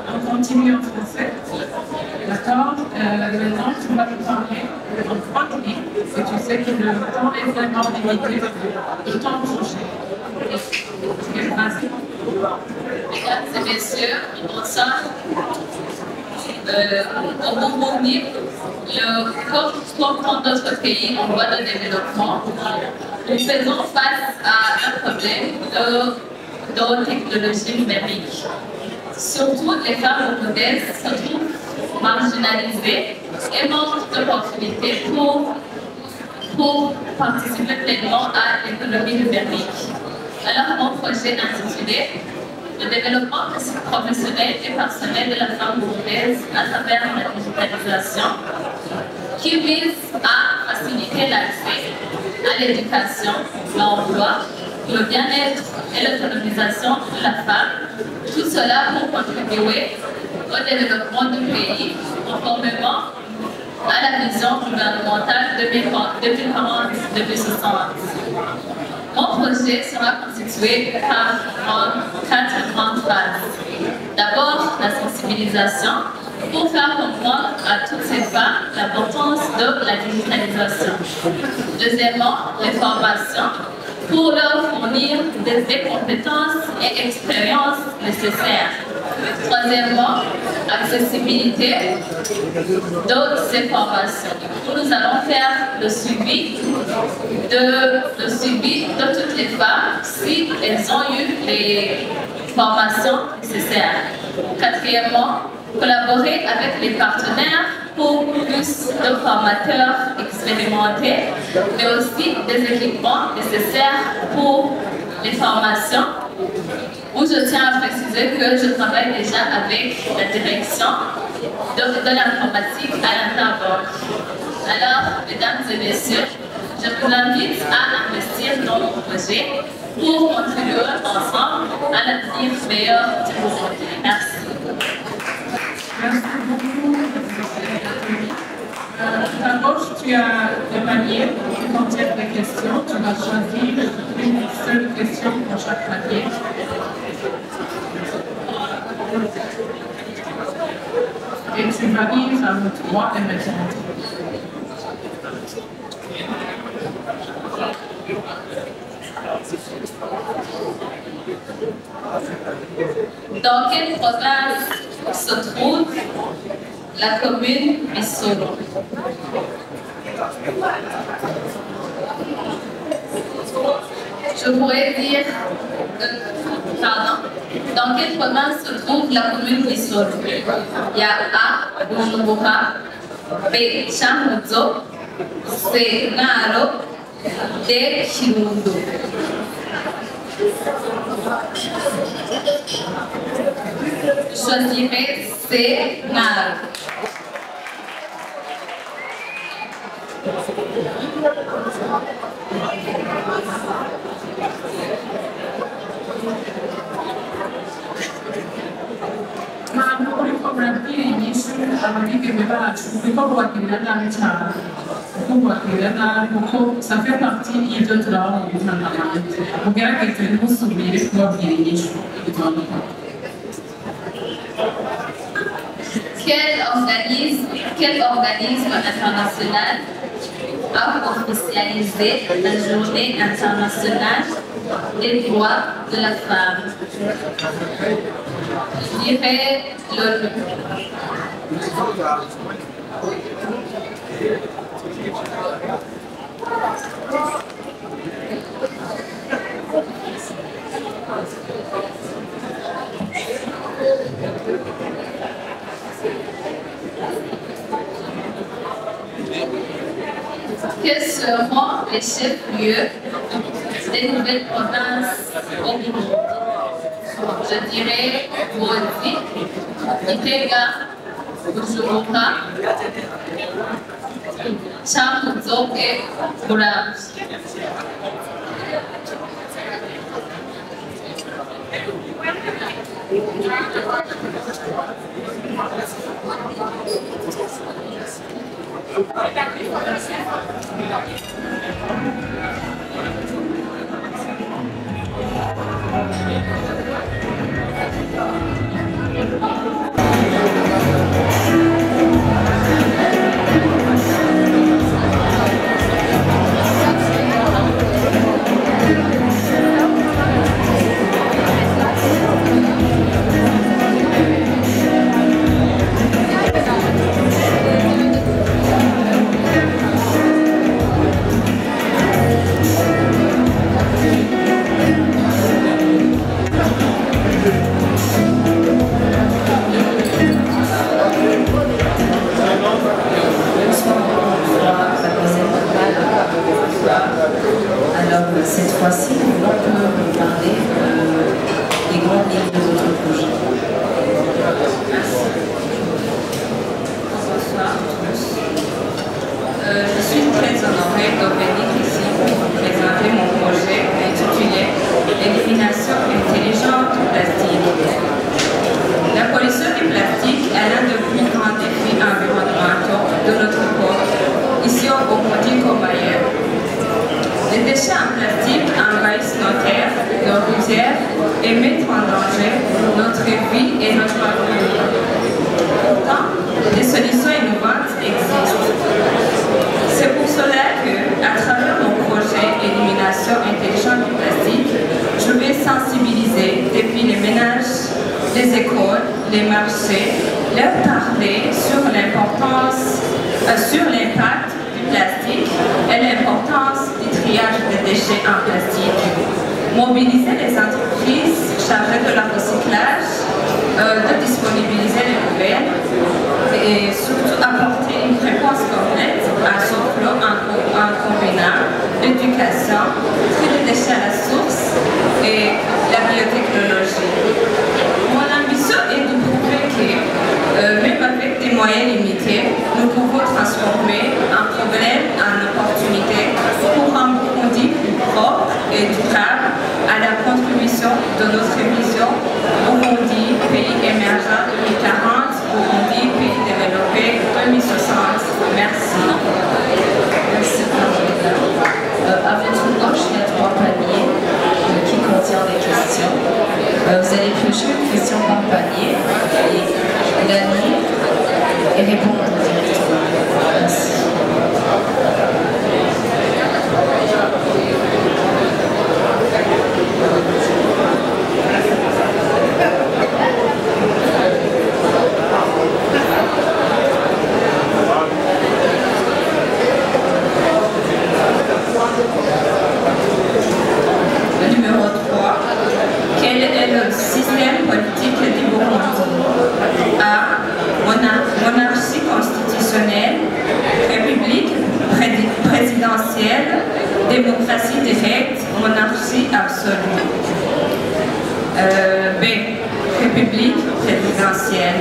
On continue en français. D'accord. Maintenant, tu vas nous parler en 3 minutes. Et tu sais que le temps est vraiment limité. Le temps bouge. Mesdames et messieurs, bonsoir. Au Burundi, comme dans d'autres pays en voie de développement, nous faisons face à un problème de technologie numérique. Surtout, les femmes burundaises se trouvent marginalisées et manquent d'opportunités pour participer pleinement à l'économie numérique. Alors, mon projet intitulé « Le développement professionnel et personnel de la femme burundaise à travers la digitalisation » qui vise à faciliter l'accès à l'éducation, l'emploi, le bien-être et l'autonomisation de la femme, tout cela pour contribuer au développement du pays conformément à la vision gouvernementale 2040-2060. Mon projet sera constitué par 4 grandes phases. D'abord, la sensibilisation pour faire comprendre à toutes ces femmes l'importance de la digitalisation. Deuxièmement, les formations pour leur fournir des compétences et expériences nécessaires. Troisièmement, accessibilité de ces formations. Nous allons faire le suivi de toutes les femmes si elles ont eu les formations nécessaires. Quatrièmement, collaborer avec les partenaires pour plus de formateurs expérimentés, mais aussi des équipements nécessaires pour les formations, où je tiens à préciser que je travaille déjà avec la direction de l'informatique à l'Interbank. Alors, mesdames et messieurs, je vous invite à investir dans mon projet pour contribuer ensemble à l'avenir meilleur du Burundi. Merci. Merci beaucoup. À gauche, tu as des paniers qui contiennent des questions. Tu vas choisir une seule question pour chaque panier. Et tu vas lire à votre droit et maintenant. Dans quelle province se trouve la commune Bissoro? Je pourrais dire, dans quelle province se trouve la commune Bissoro? Il y a A, Bujumbura, B, Changuzo, C, Ngaro, D, Kirundo. Je choisirai C, Ngaro. Ça fait partie de travail du Parlement. Vous verrez que nous souvenir pour Quel organisme international a officialisé la Journée internationale des droits de la femme? Je dirais l'ONU. Quels seront les chefs-lieux des nouvelles provinces au Burundi. Je dirais Ngozi, Gitega, Bujumbura, Cankuzo et Muramvya. Alors, cette fois-ci, nous allons vous parler des grandes lignes de notre projet. Bonsoir à tous. Je suis très honorée de venir ici pour vous présenter mon projet intitulé Élimination intelligente du plastique. La pollution du plastique est l'un des plus grands défis environnementaux de notre époque, ici au Burundi comme ailleurs. Les déchets en plastique envahissent nos terres, nos rivières et mettent en danger notre vie et notre avenir. Pourtant, des solutions innovantes existent. C'est pour cela que, à travers mon projet Élimination intelligente du plastique, je vais sensibiliser depuis les ménages, les écoles, les marchés, leur parler sur l'importance, sur l'impact du plastique et l'importance du triage des déchets en plastique. Mobiliser les entreprises chargées de leur recyclage, de disponibiliser les poubelles et surtout apporter une réponse complète à ce flot en combinant l'éducation, tri des déchets à la source et la biotechnologie. Mon ambition est de prouver que, même avec des moyens limités, nous pouvons transformer un problème en opportunité pour un Burundi plus propre et durable à la contribution de notre vision Burundi, pays émergent 2040, Burundi, pays développé 2060. Merci. Merci, Carolina. À votre gauche, il y a 3 paniers qui contiennent des questions. Vous allez piocher une question par panier et la lire et répondre directement. Merci. Le numéro 3. Quel est le système politique du Burundi? A. Monarchie constitutionnelle, république présidentielle, démocratie directe, monarchie absolue. B. République présidentielle.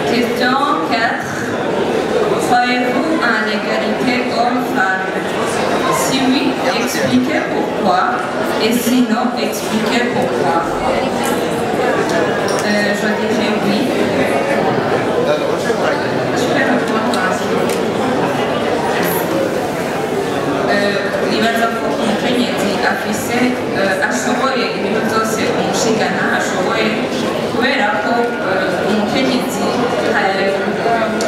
Question 4. Croyez-vous en l'égalité homme-femme? Si oui, expliquez pourquoi. Et sinon, expliquez pourquoi. Je dirais oui. Je peux répondre à ça. Ibibazo ko umukenyezi afise ashoboye ibintu byose umushingana ashoboye kubera ko umukenyezi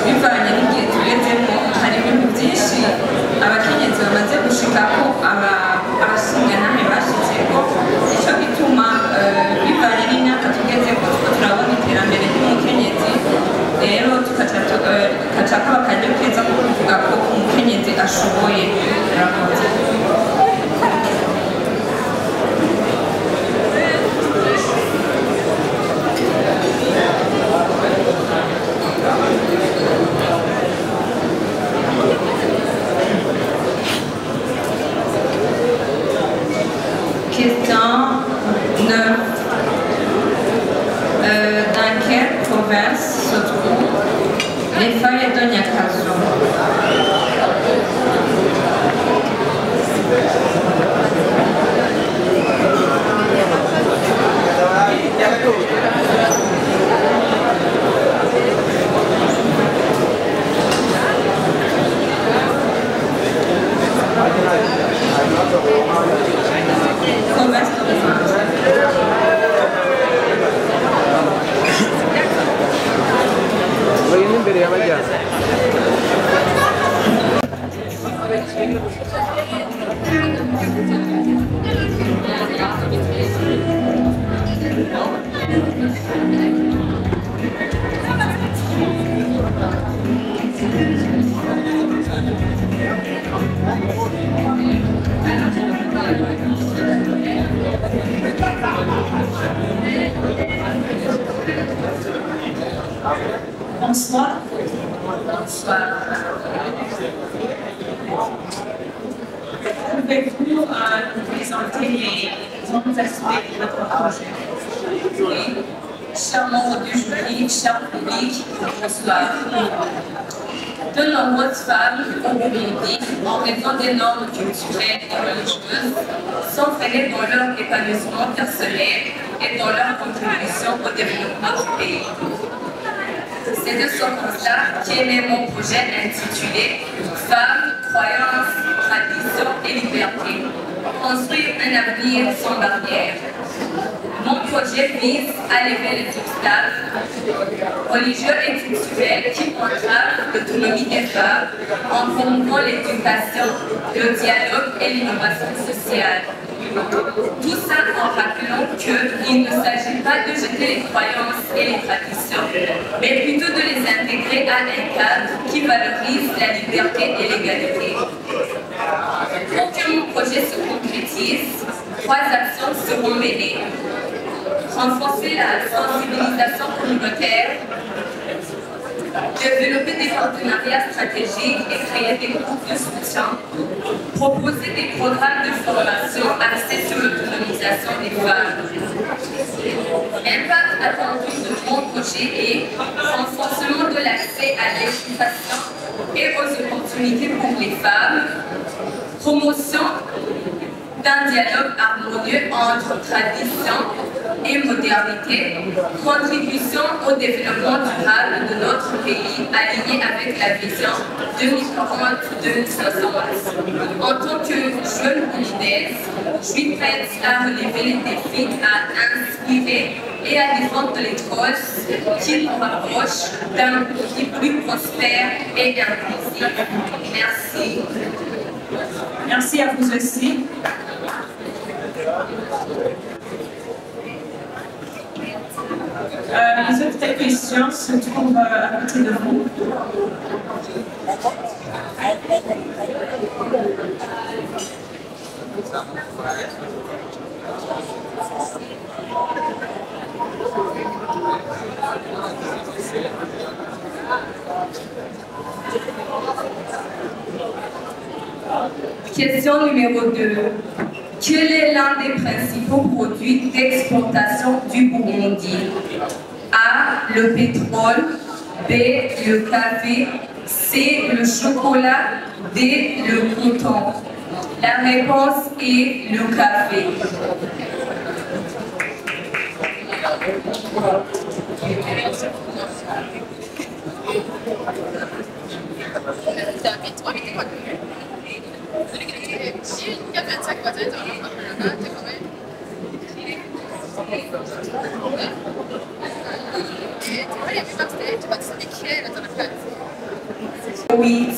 bivanye n'igihe tugezemo hari ibintu byinshi abakenyezi bamaze gushika ko abashingana bashyitse ko icyo gituma se trouvent les feuilles de Nyakazo. Bonsoir. Bonsoir. Pouvez-vous nous présenter les autres aspects de votre projet? Oui. Chers membres du jury, chers publics, bonsoir. De nombreuses femmes au Burundi, en raison des normes culturelles et religieuses, sont freinées dans leur épanouissement personnel et dans leur contribution au développement du pays. C'est de ce constat qu'est né mon projet intitulé Femmes, croyances, traditions et liberté. Construire un avenir sans barrière. Mon projet vise à lever les obstacles religieux et culturels qui entravent l'autonomie des femmes en promouvant l'éducation, le dialogue et l'innovation sociale. Tout ça en rappelant qu'il ne s'agit pas de jeter les croyances et les traditions, mais plutôt de les intégrer à un cadre qui valorise la liberté et l'égalité. Pour que mon projet se concrétise, 3 actions seront menées. Renforcer la sensibilisation communautaire, développer des partenariats stratégiques et créer des groupes de soutien, proposer des programmes de formation axés sur l'autonomisation des femmes. L'impact attendu de mon projet est renforcement de l'accès à l'éducation et aux opportunités pour les femmes, promotion d'un dialogue harmonieux entre tradition et modernité, contribution au développement durable de notre pays aligné avec la vision 2040-2060. En tant que jeune burundaise, je suis prête à relever les défis, à inspirer et à défendre les causes qui nous rapprochent d'un pays plus prospère et inclusif. Merci. Merci à vous aussi. Les autres questions se trouvent à côté de vous. Question numéro 2. Quel est l'un des principaux produits d'exportation du Burundi? A. Le pétrole. B. Le café. C. Le chocolat. D. Le coton. La réponse est le café. Oui,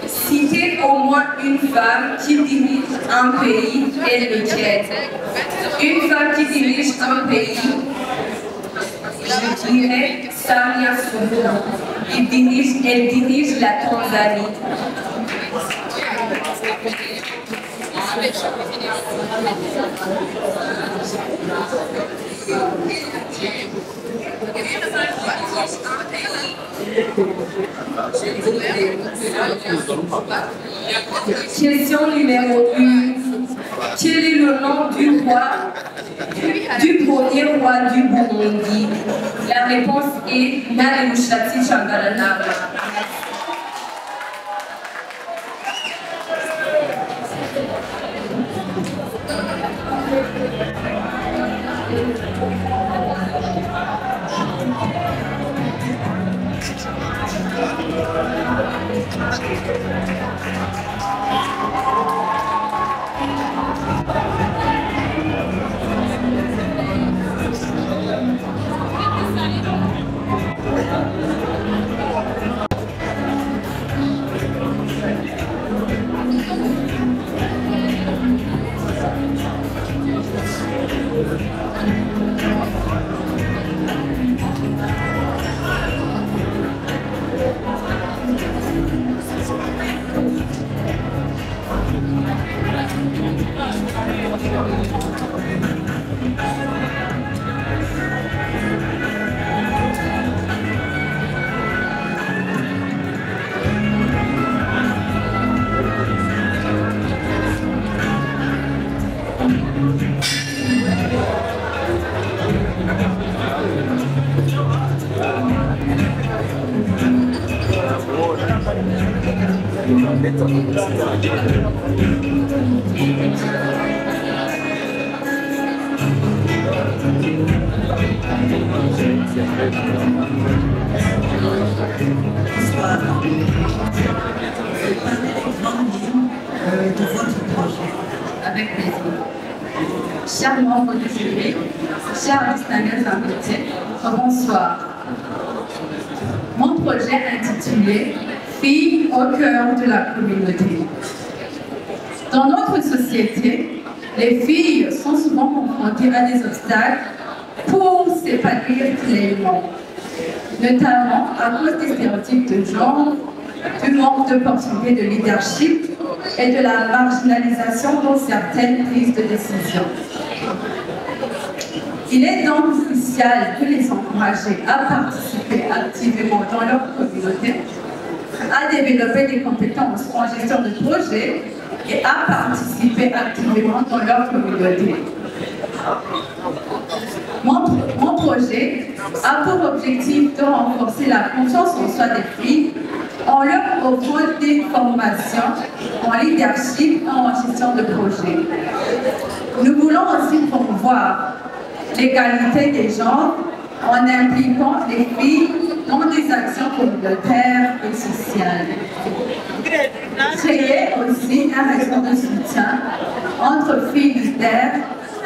citez au moins une femme qui dirige un pays et lequel. Une femme qui dirige un pays, je dirais Samia Suluhu. Elle dirige la Tanzanie. Question numéro 1. Quel est le nom du roi, du premier roi du Burundi? La La réponse est Nali Mouchati Changalana. Avec plaisir. Chers membres du jury, chers distingués invités, bonsoir. Mon projet intitulé « Filles au cœur de la communauté ». Dans notre société, les filles sont souvent confrontées à des obstacles pour s'épanouir pleinement, notamment à cause des stéréotypes de genre, du manque d'opportunités de leadership et de la marginalisation dans certaines prises de décision. Il est donc crucial de les encourager à participer activement dans leur communauté, à développer des compétences en gestion de projet et à participer activement dans leur communauté. Mon projet a pour objectif de renforcer la confiance en soi des filles en leur offrant des formations en leadership et en gestion de projet. Nous voulons aussi promouvoir l'égalité des genres en impliquant les filles dans des actions communautaires et sociales. Créer aussi un réseau de soutien entre filles leaders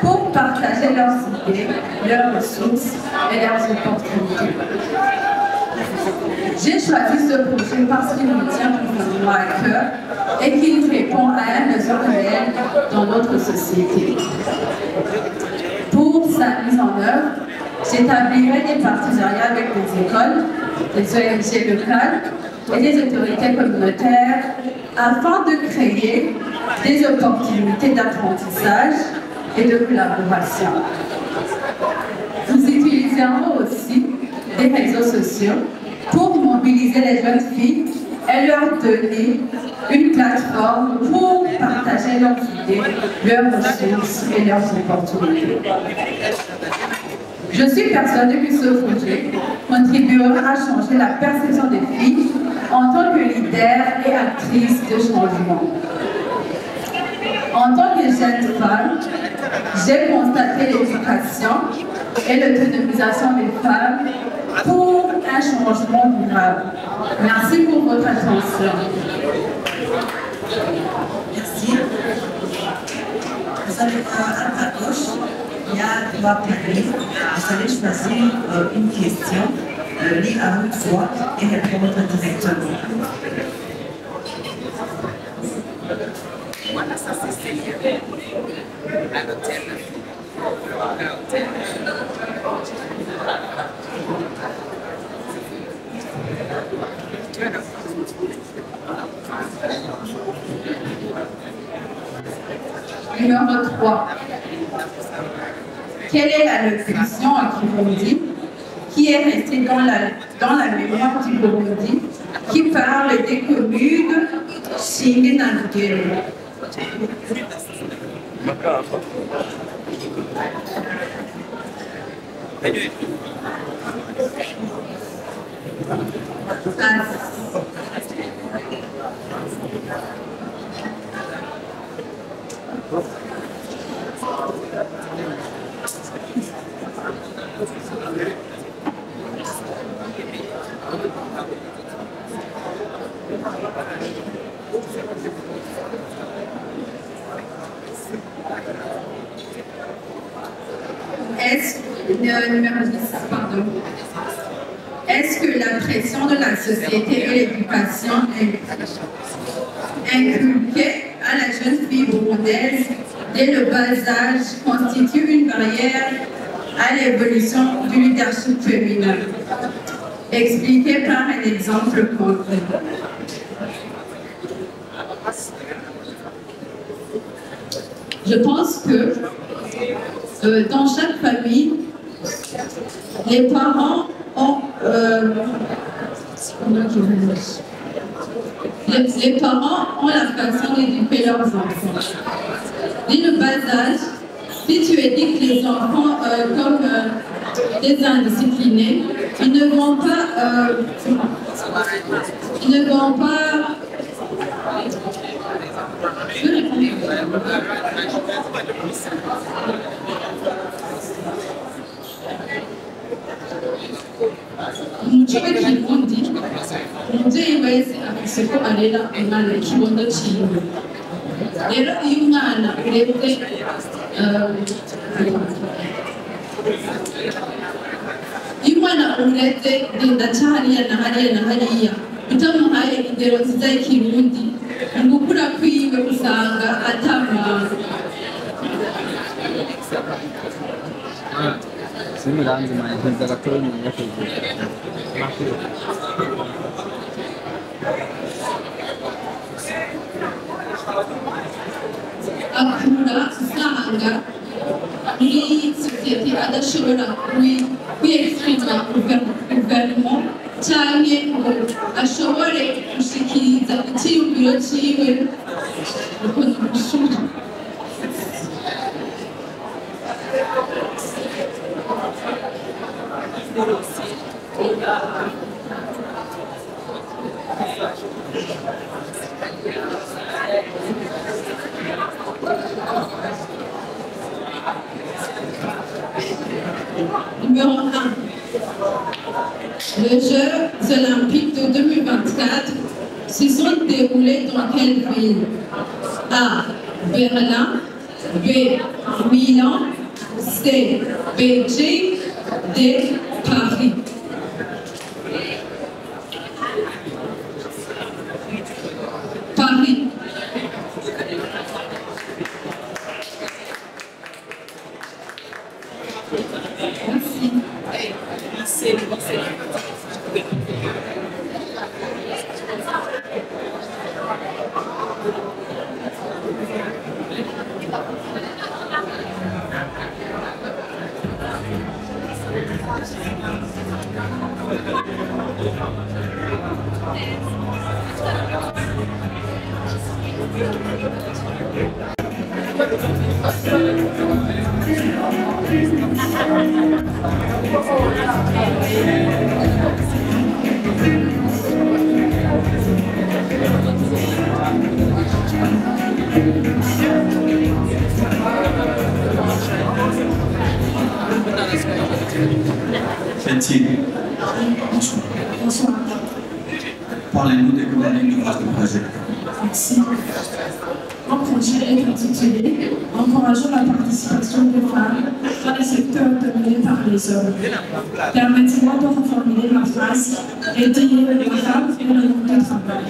pour partager leurs idées, leurs ressources et leurs opportunités. J'ai choisi ce projet parce qu'il me tient profondément à cœur et qu'il répond à un besoin réel dans notre société. Pour sa mise en œuvre, j'établirai des partenariats avec des écoles, des ONG locales et des autorités communautaires afin de créer des opportunités d'apprentissage et de collaboration. Nous utiliserons aussi des réseaux sociaux pour mobiliser les jeunes filles et leur donner une plateforme pour partager leurs idées, leurs ressources et leurs opportunités. Je suis persuadée que ce projet contribuera à changer la perception des filles en tant que leaders et actrices de changement. En tant que jeune femme, j'ai constaté l'éducation et l'autonomisation des femmes pour un changement durable. Merci pour votre attention. Merci. Vous allez à gauche, il y a 3 panneaux. Vous allez choisir une question, lire à haute voix et répondre directement. Voilà, ça c'est Céline à l'hôtel. Numéro 3. Quelle est la locution en Kirundi qui est restée dans la mémoire du Burundi, qui parle des communes Shinge na Lugero? Est-ce que la pression de la société et l'éducation inculquée à la jeune fille burundaise dès le bas âge constitue une barrière à l'évolution du leadership féminin? Expliqué par un exemple concret. Je pense que dans chaque famille, les parents ont les parents ont la façon d'éduquer leurs enfants. Dès le bas âge, si tu éduques les enfants comme des indisciplinés, ils ne vont pas umuco w'ikirundi umubyeyi wese afise ko arera umwana ikibondo ciwe. Rero iyo umwana urebye genda ca hariya na hariya na hariya utamuhaye indero nziza y'ikirundi, mu gukura kwiwe usanga atamwanga. Simiranzi mayiheza gatoya nyuma akura usanga muri sosiyete adashobora kwiyexprima guverinoma cyane ngo ashobore gushikiriza icyiyumviro cyiwe ukuntu bishobora. Numéro 1. Les Jeux Olympiques de 2024 se sont déroulés dans quelle ville? A. Berlin. B. Milan. C. Beijing. D. Paris. Paris. Bonsoir. Parlez-nous des grandes lignes de votre projet. Merci. Mon projet est intitulé « Encourageons la participation des femmes dans les secteurs dominés par les hommes ». Permettez-moi de reformuler ma phrase et dire « la femme et le monde du travail ».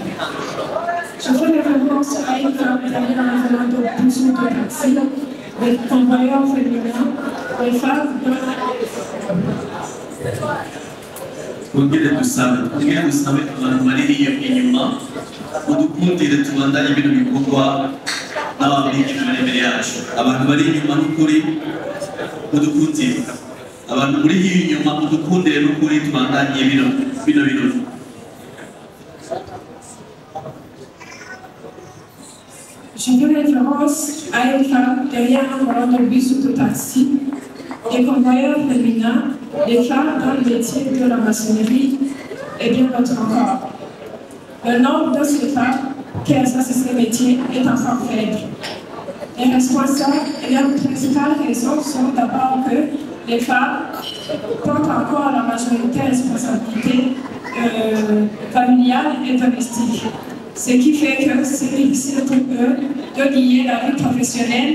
Je fais référence à une femme travaillant dans un environnement de plus autotaxi, des convoyeurs féminins, des femmes Twongere dusabe abantu bari iyo inyuma udukundire tubandanye ibintu bikorwa n'ababigishije imbere yacu. Abantu bari inyuma n'ukuri udukundire, abantu muri iyo inyuma udukundire n'ukuri tubandanye bino birori. Je fais référence à une femme derrière un volant de bus autotaxi, des convoyeurs féminins les femmes dans le métier de la maçonnerie et bien d'autres encore. Le nombre de ces femmes qui exercent ces métiers est encore faible. Les responsables et leurs principales raisons sont d'abord que les femmes portent encore la majorité des responsabilités familiales et domestiques. Ce qui fait que c'est difficile pour eux de lier la vie professionnelle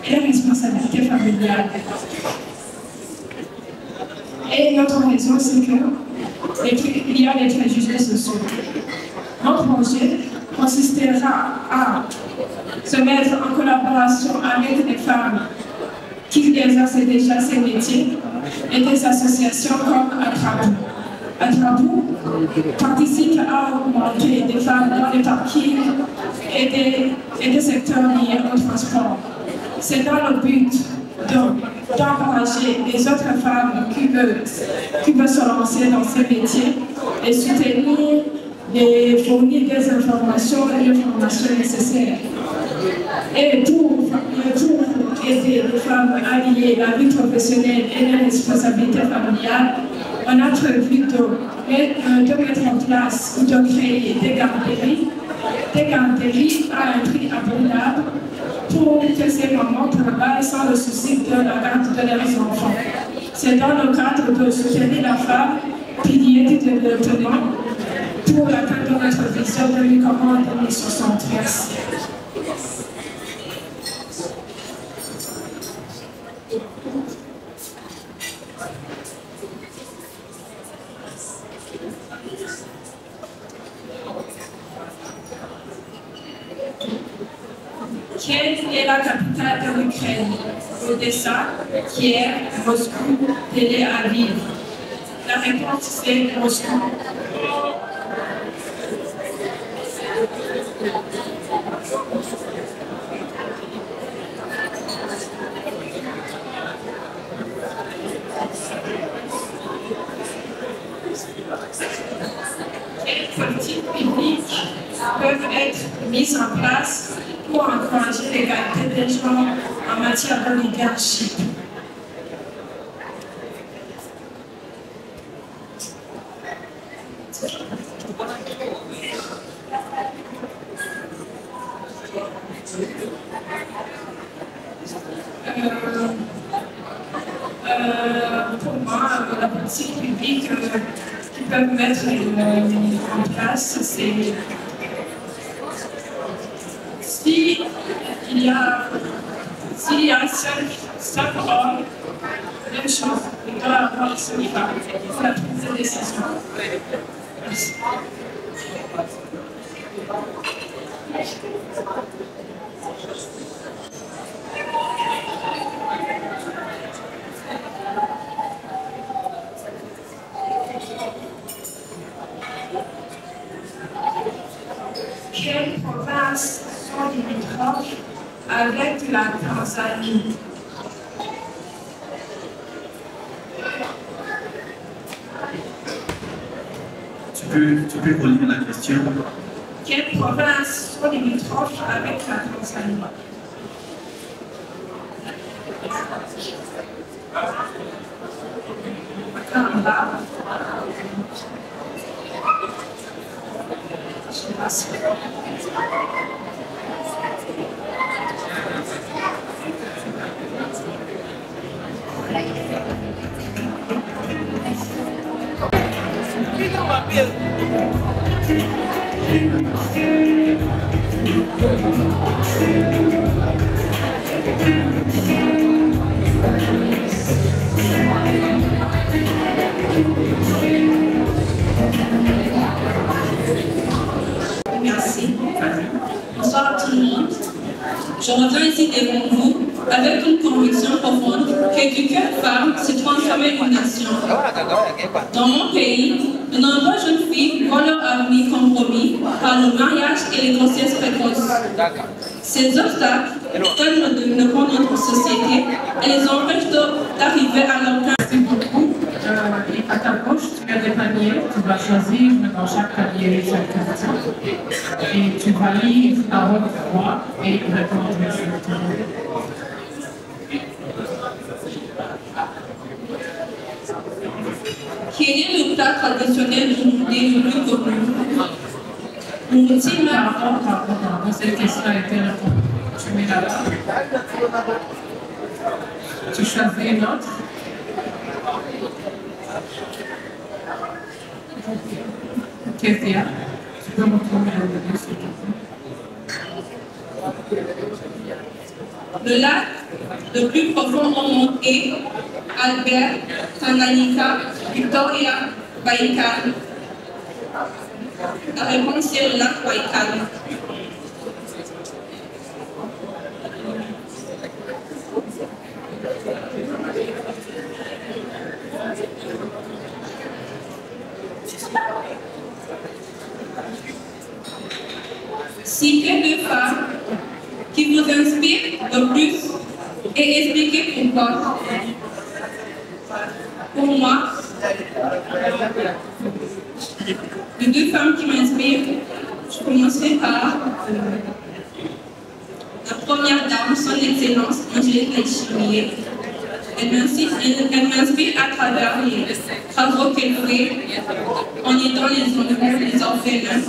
et les responsabilités familiales. Et l'autre raison, c'est qu'il y a les préjugés sociaux. Mon projet consistera à se mettre en collaboration avec les femmes qui exercent déjà ces métiers et des associations comme Atrabou. Atrabou participe à augmenter des femmes dans les parkings et des secteurs liés au transport. C'est dans le but d'encourager les autres femmes qui veulent se lancer dans ces métiers et soutenir et fournir des informations et les formations nécessaires. Et pour aider les femmes à lier la vie professionnelle et les responsabilités familiales, on a prévu de mettre en place ou de créer des garderies à un prix abordable pour que ces mamans travaillent sans le souci de la garde de leurs enfants. C'est dans le cadre de soutenir la femme, pilier du développement, pour atteindre notre vision de l'UQAM en 2073. Kiev est la capitale de l'Ukraine. Odessa, Kiev, Moscou, Tel Aviv. La réponse c'est Moscou. Quelles politiques publiques peuvent être mises en place pour encourager l'égalité des genres en matière de leadership? Pour moi, la politique publique qu'ils peuvent mettre en place, c'est s'il y a 5 hommes, même chose, il doit y avoir 5 femmes pour la prise de décision. Merci. Quelles provinces sont limitrophes avec la Tanzanie? Tu peux relire la question? Quelles provinces sont limitrophes avec la Tanzanie? Makamba. Je sais pas si... Merci. Bonsoir tout le monde. Je reviens ici devant vous avec une conviction profonde que qu'une femme se transforme en nation. Dans mon pays, de nombreuses jeunes filles voient leur avenir compromis par le mariage et les grossesses précoces. Ces obstacles tendent de notre société et les empêchent d'arriver à leur plein. Merci beaucoup. À ta gauche, tu as des paniers. Tu vas choisir dans chaque panier chaque question. Et tu vas lire à haute voix et répondre à cette question. Quel est le plat traditionnel burundais le plus connu? Pardon, cette question a été répondue. Tu mets là-bas. Tu choisis une autre. Kézia, tu peux me trouver le début, s'il te plaît. Le lac le plus profond au monde est Albert, Tanganyika, Victoria, Baïkal. La réponse est le lac Baïkal. Citez deux femmes qui vous inspirent le plus et expliquez pourquoi. Pour moi, les deux femmes qui m'inspirent, je commencerai par la première dame, son excellence, Angélique Laïchimier. Elle m'inspire à travers les travaux qu'elle fait en aidant les orphelins,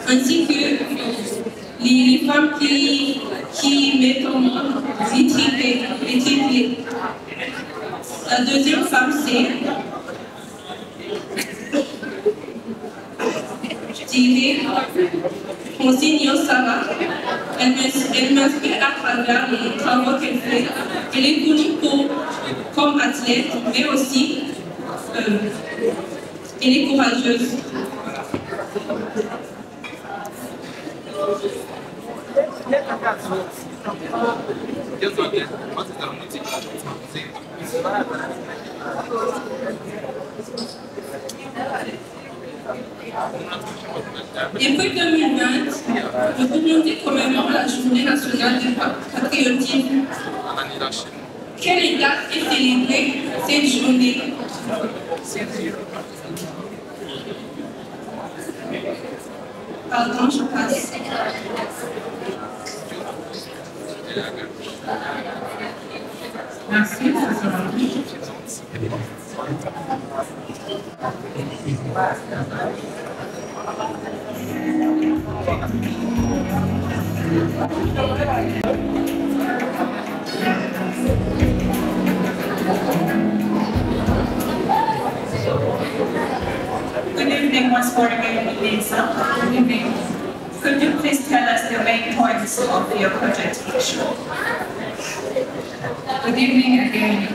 ainsi que les femmes qui mettent au monde les triplés. La deuxième femme, c'est, je dirais, Francine Yossara. Elle m'inspire à travers les travaux qu'elle fait. Elle est connue comme athlète, mais aussi elle est courageuse. Depuis 2020, le Burundi commémore la Journée nationale du patriotisme. Quelle date est célébrée cette journée? Pardon, je passe. Merci, ça sera Good evening, once more again, Lisa. Good evening. Could you please tell us the main points of your presentation? Good evening again.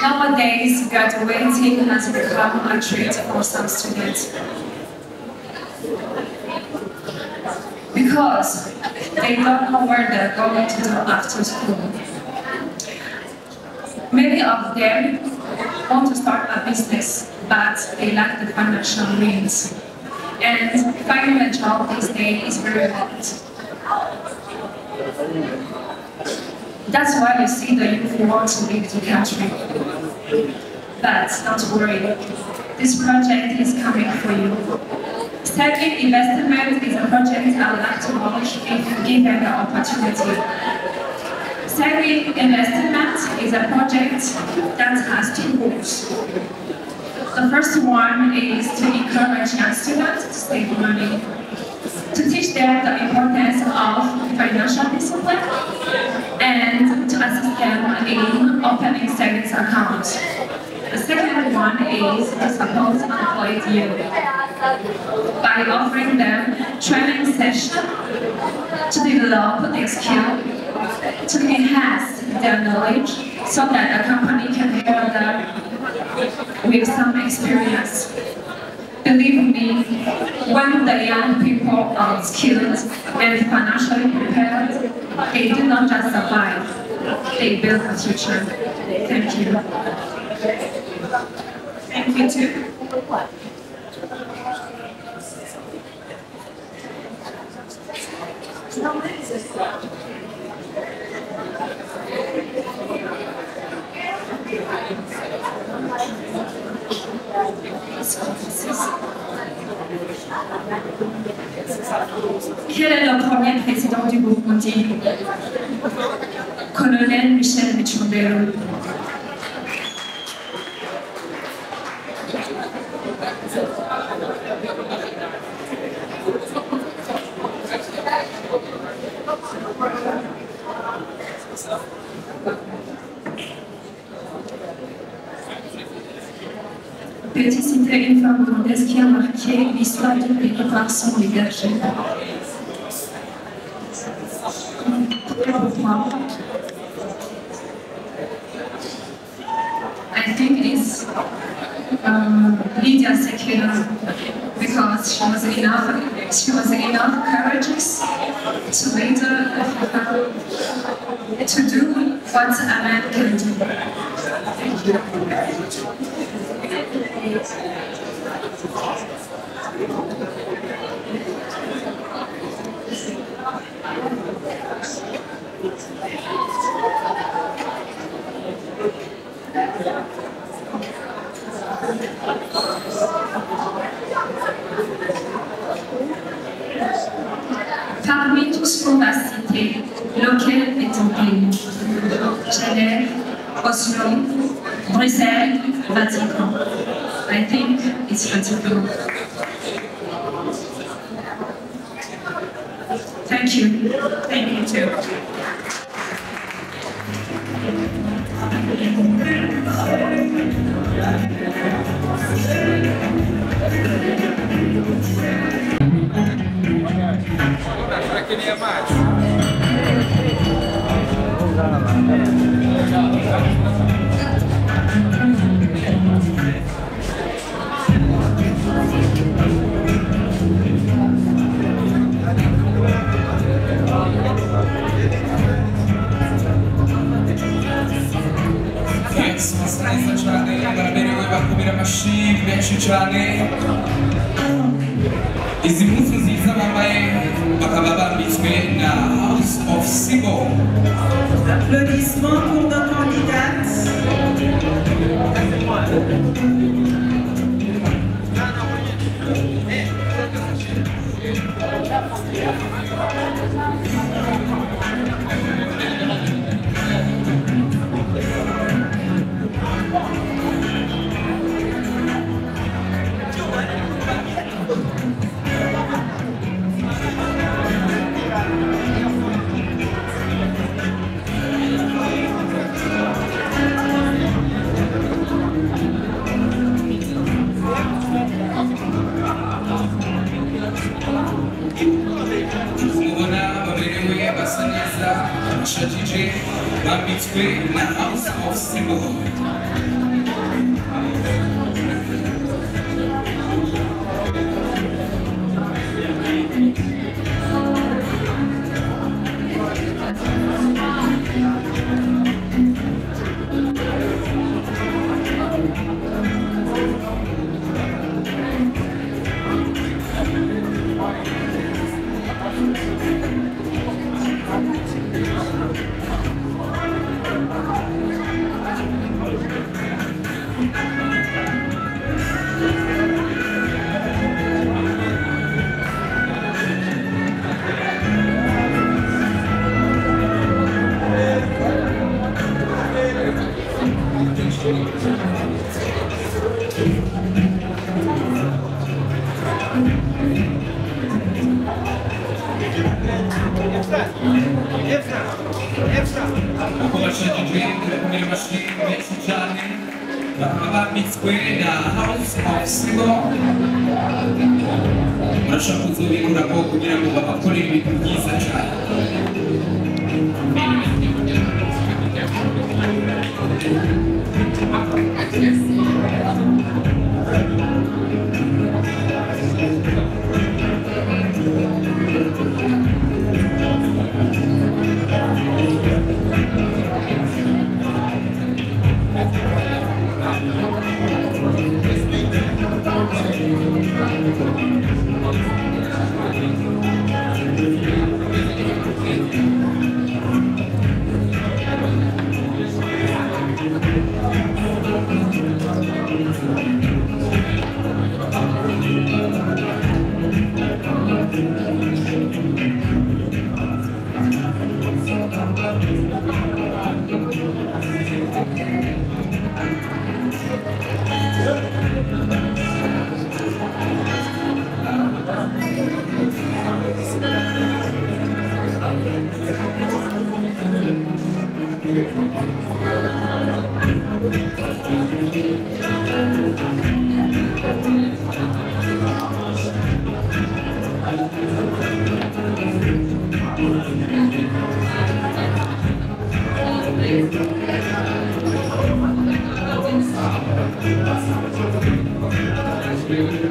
Nowadays, graduating has become a treat for some students because they don't know where they're going to do after school. Many of them want to start a business, but they lack the financial means. And finding a job these days is very hard. That's why you see the youth want to leave the country. But don't worry, this project is coming for you. Starting Investment is a project I would like to launch if given the opportunity. Starting Investment is a project that has two goals. The first one is to encourage young students to save money, to teach them the importance of financial discipline, and to assist them in opening savings accounts. The second one is to support unemployed youth by offering them training sessions to develop their skill, to enhance their knowledge so that a company can hire them with some experience. Believe me, when the young people are skilled and financially prepared, they do not just survive, they build a future. Thank you. Thank you too. Quel est le premier président du Burundi? Colonel Michel Micombero. Betty c'était une femme rwandaise qui a marqué l'histoire du pays par son leadership. I think it's Lydia Sekera because she was enough courageous to later to do what a man can do. Parmi tous qu'on va citer, lequel est ton pays? Genève, Oslo, Bruxelles, Vatican. I think it's Vatican. Thank you. Thank you too. Izi mpuzu nziza bambaye bakaba bambitswe na House of Sibo. Applaudissements pour nos candidates. Shajije bambitswe na House of Sibo. House of Sibo. Murashaka kuzobikora ko kugira ngo bakore ibintu byiza cyane. Thank you.